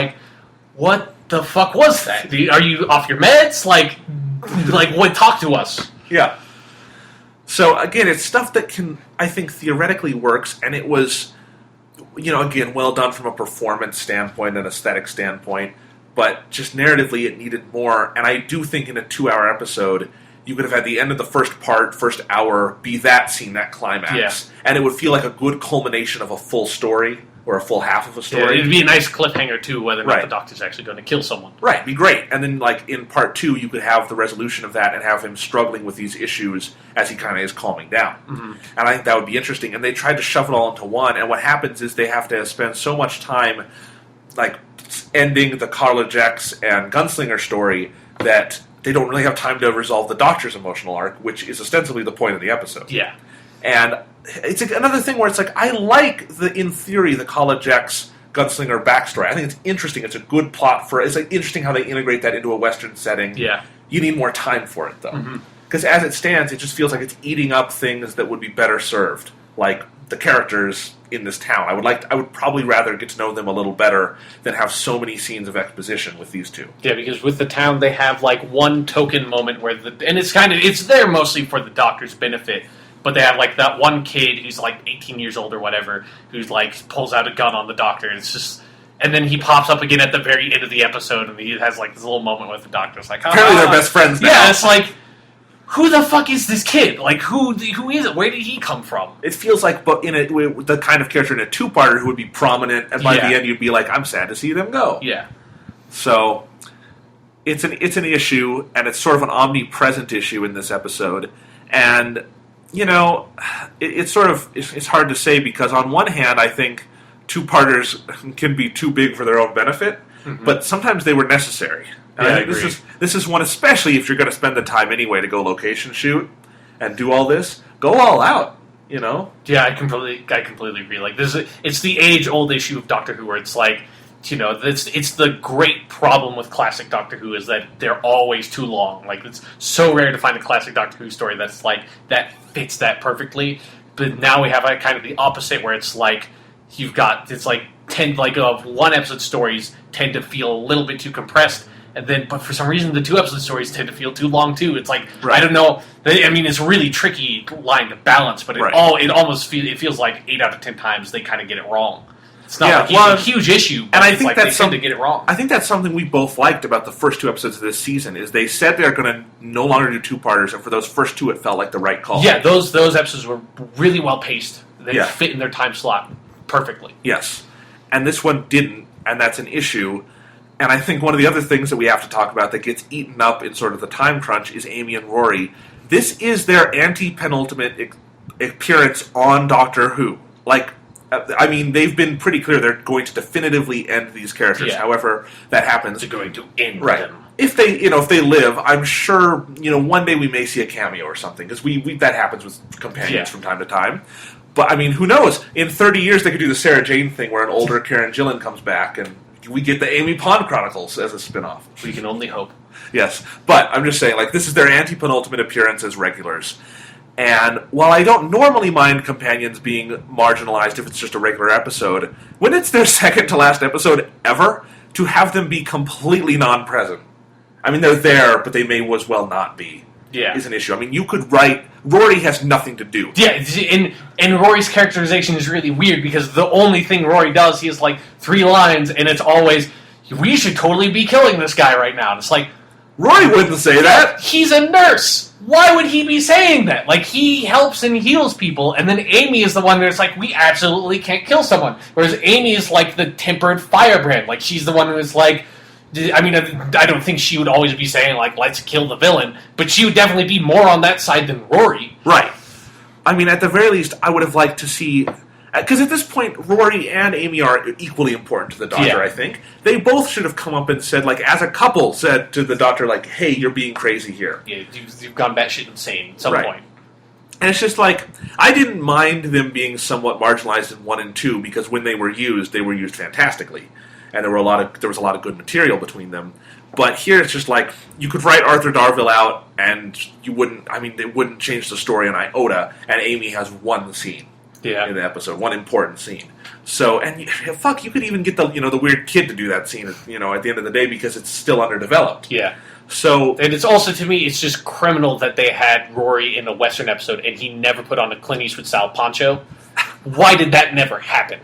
what the fuck was that? Are you off your meds? What? Talk to us. Yeah. So again, it's stuff that I think theoretically works, and it was, again, well done from a performance standpoint and aesthetic standpoint, but just narratively it needed more. And I do think in a 2-hour episode, you could have had the end of the first hour, be that scene, that climax, and it would feel like a good culmination of a full story. Or a full half of a story. Yeah, it'd be a nice cliffhanger, too, whether or not the Doctor's actually going to kill someone. Right, it'd be great. And then, in part 2, you could have the resolution of that and have him struggling with these issues as he kind of is calming down. And I think that would be interesting. And they tried to shove it all into one, and what happens is they have to spend so much time, ending the Kala Jex and Gunslinger story that they don't really have time to resolve the Doctor's emotional arc, which is ostensibly the point of the episode. Yeah. And it's another thing where it's I like, in theory, the Kala Jex Gunslinger backstory. I think it's interesting. It's a good plot for it. It's interesting how they integrate that into a Western setting. Yeah. You need more time for it, though. Because as it stands, it just feels like it's eating up things that would be better served. The characters in this town. I would probably rather get to know them a little better than have so many scenes of exposition with these two. Yeah, because with the town, they have, one token moment where and it's there mostly for the Doctor's benefit. But they have, that one kid who's, 18 years old or whatever, who's, pulls out a gun on the Doctor. And it's just... And then he pops up again at the very end of the episode, and he has, this little moment with the Doctor. It's apparently they're best friends now. Yeah, it's who the fuck is this kid? Who is it? Where did he come from? It feels like the kind of character in a two-parter who would be prominent, and by the end you'd be I'm sad to see them go. Yeah. So... It's an issue, and it's sort of an omnipresent issue in this episode. And... it's hard to say, because on one hand, I think two-parters can be too big for their own benefit, but sometimes they were necessary. And I think this is one, especially if you're going to spend the time anyway to go location shoot and do all this, go all out, Yeah, I completely agree. It's the age-old issue of Doctor Who, where it's it's the great problem with classic Doctor Who is that they're always too long. Like, it's so rare to find a classic Doctor Who story that's like that fits that perfectly. But now we have kind of the opposite, where it's like it's like 10 one episode stories tend to feel a little bit too compressed, but for some reason the 2 episode stories tend to feel too long too. It's like I don't know. I mean, it's a really tricky line to balance, but it feels like 8 out of 10 times they kind of get it wrong. It's not a huge issue, but I think that's something to get it wrong. I think that's something we both liked about the first 2 episodes of this season, is they said they're going to no longer do 2-parters, and for those first 2 it felt like the right call. Yeah, those episodes were really well paced. They fit in their time slot perfectly. Yes. And this one didn't, and that's an issue. And I think one of the other things that we have to talk about that gets eaten up in sort of the time crunch is Amy and Rory. This is their anti-penultimate appearance on Doctor Who. I mean, they've been pretty clear they're going to definitively end these characters. Yeah. However that happens, they're going to end them. If they live, I'm sure one day we may see a cameo or something, because that happens with companions from time to time. But I mean, who knows? In 30 years, they could do the Sarah Jane thing, where an older Karen Gillan comes back, and we get the Amy Pond Chronicles as a spin-off. We can only hope. Yes, but I'm just saying, this is their anti-penultimate appearance as regulars. And while I don't normally mind companions being marginalized if it's just a regular episode, when it's their second to last episode ever, to have them be completely non-present. I mean, they're there, but they may as well not be. Yeah. Is an issue. I mean, you could write... Rory has nothing to do. Yeah, and Rory's characterization is really weird, because the only thing Rory does, he has 3 lines, and it's always, we should totally be killing this guy right now. And it's like... Rory wouldn't say that! He's a nurse! Why would he be saying that? He helps and heals people, and then Amy is the one that's we absolutely can't kill someone. Whereas Amy is the tempered firebrand. She's the one who's I mean, I don't think she would always be saying, let's kill the villain, but she would definitely be more on that side than Rory. Right. I mean, at the very least, I would have liked to see... Because at this point, Rory and Amy are equally important to the Doctor, I think. They both should have come up and said, as a couple, said to the Doctor, hey, you're being crazy here. Yeah, you've gone batshit insane at some point. And it's just I didn't mind them being somewhat marginalized in 1 and 2, because when they were used fantastically. And there was a lot of good material between them. But here it's just you could write Arthur Darvill out, and they wouldn't change the story an iota, and Amy has 1 scene. In the episode, 1 important scene. So, and you could even get the weird kid to do that scene, at the end of the day, because it's still underdeveloped. Yeah. So, and it's also, to me, it's just criminal that they had Rory in the Western episode and he never put on a Clint Eastwood style poncho. Why did that never happen?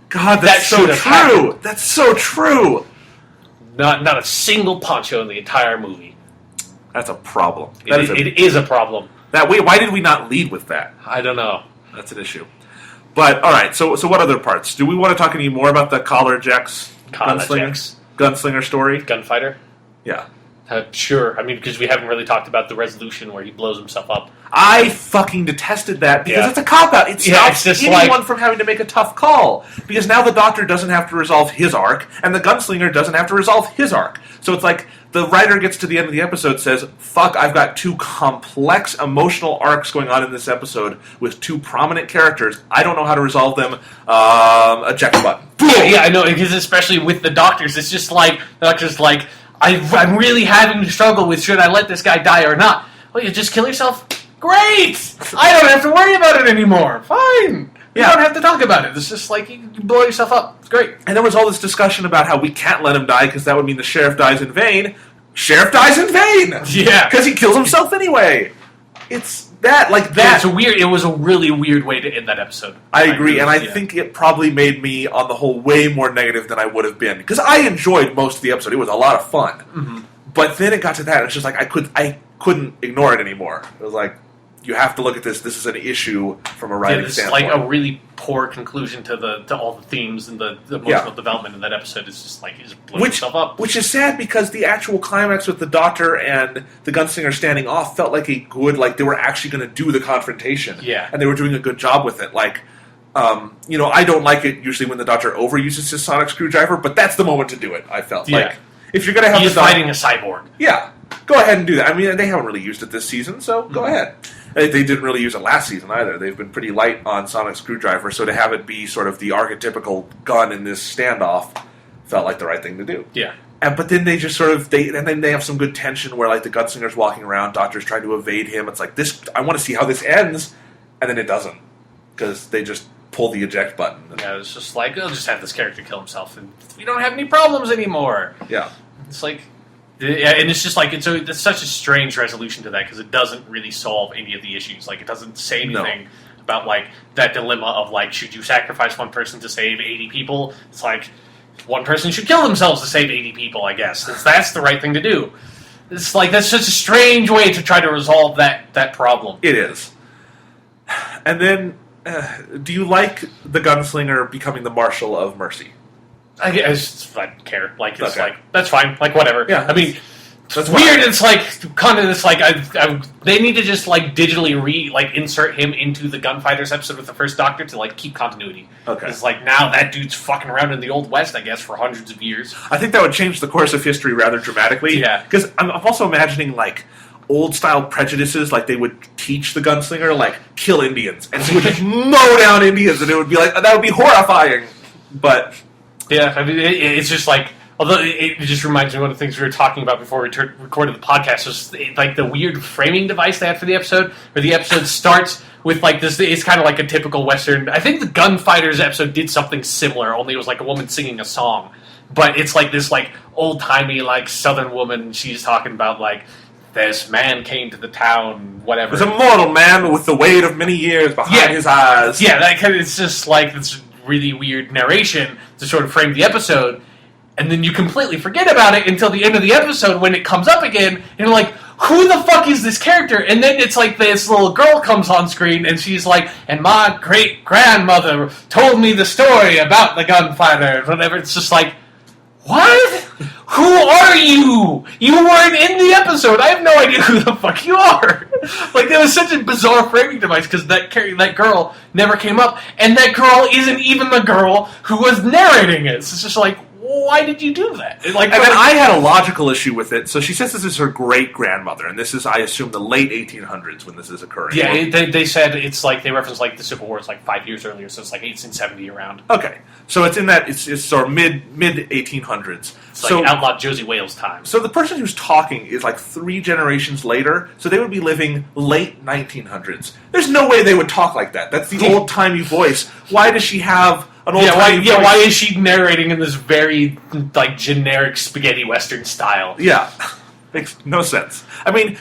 God, that's so true. Happened. That's so true. Not a single poncho in the entire movie. That's a problem. It is a problem. Why did we not lead with that? I don't know. That's an issue. But, alright, so what other parts? Do we want to talk any more about the Collar Jacks gunslinger story? Gunfighter? Yeah. Sure. I mean, because we haven't really talked about the resolution where he blows himself up. I fucking detested that, because it's a cop-out. It stops anyone from having to make a tough call. Because now the Doctor doesn't have to resolve his arc, and the gunslinger doesn't have to resolve his arc. So it's the writer gets to the end of the episode, says, fuck, I've got 2 complex emotional arcs going on in this episode with 2 prominent characters. I don't know how to resolve them. Eject button. Yeah, I know, because especially with the Doctors, it's just the Doctor's I'm really having to struggle with, should I let this guy die or not? Well, you just kill yourself? Great! I don't have to worry about it anymore. Fine. You don't have to talk about it. It's just you blow yourself up. It's great. And there was all this discussion about how we can't let him die because that would mean the sheriff dies in vain. Sheriff dies in vain! Yeah. Because he kills himself anyway. It's that. It's weird. It was a really weird way to end that episode. I agree, and I think it probably made me, on the whole, way more negative than I would have been. Because I enjoyed most of the episode. It was a lot of fun. Mm-hmm. But then it got to that, and it's just I couldn't ignore it anymore. It was you have to look at this. This is an issue from a writing standpoint. It's a really poor conclusion to all the themes and the emotional development in that episode. It's just he just blew himself up. Which is sad, because the actual climax with the Doctor and the gunslinger standing off felt like a good, they were actually going to do the confrontation. Yeah. And they were doing a good job with it. I don't like it usually when the Doctor overuses his sonic screwdriver, but that's the moment to do it, I felt. Yeah. If you're going to have He's fighting a cyborg. Yeah. Go ahead and do that. I mean, they haven't really used it this season, so go ahead. They didn't really use it last season either. They've been pretty light on sonic screwdriver, so to have it be sort of the archetypical gun in this standoff felt like the right thing to do. Yeah. But then they just sort of and then they have some good tension where like the gunslinger's walking around, Doctor's trying to evade him. It's like this. I want to see how this ends, and then it doesn't because they just pull the eject button. Yeah, it's just like I'll just have this character kill himself, and we don't have any problems anymore. Yeah, it's like, and it's just like it's such a strange resolution to that because it doesn't really solve any of the issues. Like it doesn't say anything about like that dilemma of like should you sacrifice one person to save 80 people? It's like. One person should kill themselves to save 80 people, I guess. That's the right thing to do. It's like, that's such a strange way to try to resolve that problem. It is. And then, do you like the gunslinger becoming the Marshal of Mercy? I don't care. Like, it's like, that's fine. Like, whatever. Yeah, I mean, that's weird. It's like, kind of, it's like, they need to just, like, digitally insert him into the Gunfighters episode with the first Doctor to, like, keep continuity. Okay. It's like, now that dude's fucking around in the Old West, I guess, for hundreds of years. I think that would change the course of history rather dramatically. Yeah. Because I'm also imagining, like, old-style prejudices, like they would teach the gunslinger, like, kill Indians. And he would just mow down Indians, and it would be like, that would be horrifying. But... Yeah, I mean, it's just like... Although it just reminds me of one of the things we were talking about before we recorded the podcast was like the weird framing device they had for the episode, where the episode starts with like this. It's kind of like a typical Western. I think the Gunfighters episode did something similar, only it was like a woman singing a song. But it's like this like old timey like Southern woman. She's talking about like this man came to the town, whatever. It's a mortal man with the weight of many years behind his eyes. Yeah, that kind of, it's just like this really weird narration to sort of frame the episode. And then you completely forget about it until the end of the episode when it comes up again, and you're like, who the fuck is this character? And then it's like this little girl comes on screen, and she's like, and my great-grandmother told me the story about the gunfighter, whatever. It's just like, what? Who are you? You weren't in the episode. I have no idea who the fuck you are. Like, that was such a bizarre framing device, because that girl never came up, and that girl isn't even the girl who was narrating it. So it's just like, why did you do that? Like, and then I had a logical issue with it. So she says this is her great-grandmother, and this is, I assume, the late 1800s when this is occurring. Yeah, they said it's like, they reference like the Civil War is like 5 years earlier, so it's like 1870 around. Okay, so it's in that, it's sort of mid-1800s. It's like outlawed Josie Wales time. So the person who's talking is like 3 generations later, so they would be living late 1900s. There's no way they would talk like that. That's the old-timey voice. Why does she have... Why is she narrating in this very like generic spaghetti western style? Yeah, makes no sense. I mean,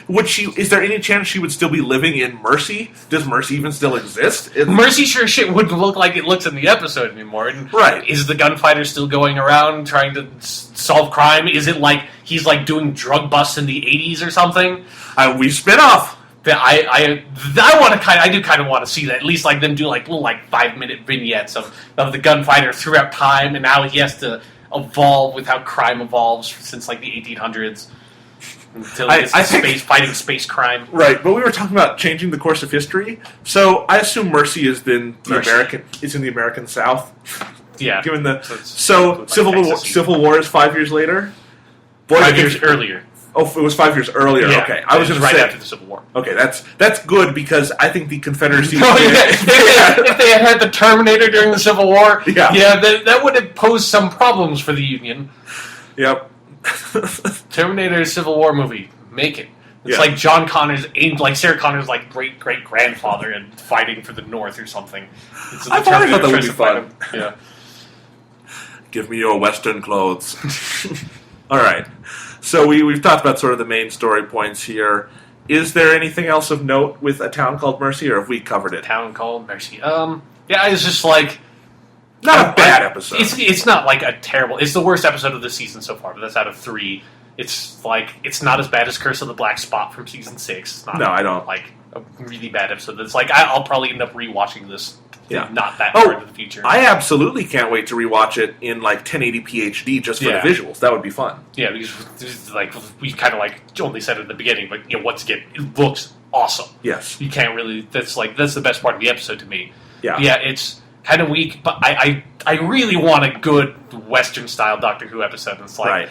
is there any chance she would still be living in Mercy? Does Mercy even still exist? Mercy sure shit wouldn't look like it looks in the episode anymore. And right? Is the gunfighter still going around trying to solve crime? Is it like he's like doing drug busts in the 80s or something? We spin off. I do kind of want to see that, at least like them do like little like 5-minute vignettes of the gunfighter throughout time and how he has to evolve with how crime evolves since like the 1800s until he gets fighting space crime. Right, but we were talking about changing the course of history, so I assume Mercy is in the American South. Yeah, given Civil War is 5 years later. 5 years earlier. Oh, it was 5 years earlier. Yeah, okay, I was just right say, after the Civil War. Okay, that's good because I think the Confederacy. If they had the Terminator during the Civil War, that would have posed some problems for the Union. Yep. Terminator Civil War movie, make it. It's like John Connor's, like Sarah Connor's, like great grandfather and fighting for the North or something. I thought that would be fun. Yeah. Give me your Western clothes. All right. So we've talked about sort of the main story points here. Is there anything else of note with A Town Called Mercy, or have we covered it? Town Called Mercy. It's just like... Not a bad episode. It's not like a terrible... It's the worst episode of the season so far, but that's out of 3. It's like... It's not as bad as Curse of the Black Spot from season 6. It's not I don't. Like a really bad episode. It's like, I'll probably end up rewatching this. Yeah. Not that far into the future. I absolutely can't wait to rewatch it in like 1080p HD just for the visuals. That would be fun. Yeah, because like we kind of like only said it at the beginning, but once again, it looks awesome. Yes. You can't really. That's the best part of the episode to me. Yeah. Yeah, it's kind of weak, but I really want a good Western style Doctor Who episode. It's like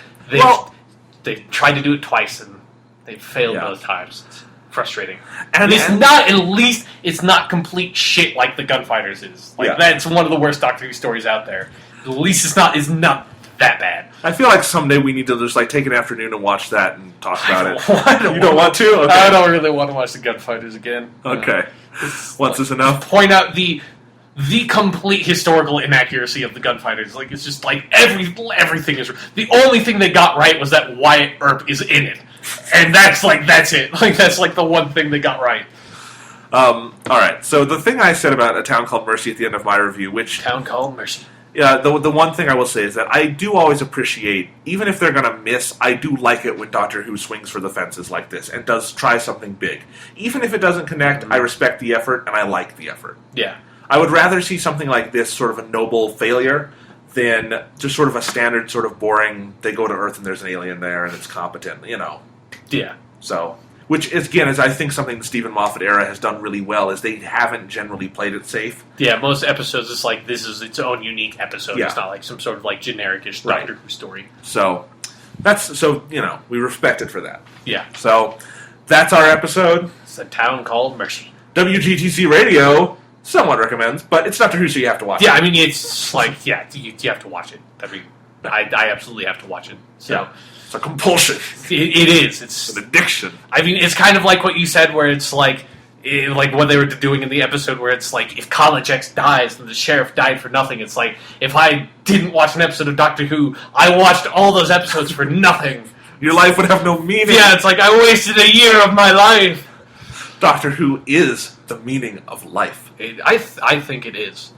they've tried to do it twice and they've failed both times. It's frustrating. And it's not complete shit like the Gunfighters is. Like that's one of the worst Doctor Who stories out there. At least it's not that bad. I feel like someday we need to just like take an afternoon and watch that and talk about it. You don't want to? Okay. I don't really want to watch the gunfighters again. Okay. Once is enough. Point out the complete historical inaccuracy of the gunfighters. Like, it's just like everything is. The only thing they got right was that Wyatt Earp is in it, and that's it. Like, that's like the one thing they got right. All right. So the thing I said about A Town Called Mercy at the end of my review, which Town Called Mercy. Yeah, the one thing I will say is that I do always appreciate, even if they're going to miss, I do like it when Doctor Who swings for the fences like this and does try something big. Even if it doesn't connect, I respect the effort and I like the effort. Yeah. I would rather see something like this, sort of a noble failure, than just sort of a standard, sort of boring, they go to Earth and there's an alien there and it's competent, Yeah. So, which, again, is I think something the Stephen Moffat era has done really well, is they haven't generally played it safe. Yeah, most episodes, it's like, this is its own unique episode. Yeah. It's not like some sort of like generic-ish Doctor Who story. So, we respect it for that. Yeah. So, that's our episode. It's A Town Called Mercy. WGTC Radio somewhat recommends, but it's Doctor Who, so you have to watch it. Yeah, I mean, it's like, you have to watch it. I mean, I absolutely have to watch it. So. Yeah. It's a compulsion. It is. It's an addiction. I mean, it's kind of like what you said, where it's like what they were doing in the episode, where it's like, if College X dies, then the sheriff died for nothing. It's like, if I didn't watch an episode of Doctor Who, I watched all those episodes for nothing. Your life would have no meaning. Yeah, it's like, I wasted a year of my life. Doctor Who is the meaning of life. I think it is.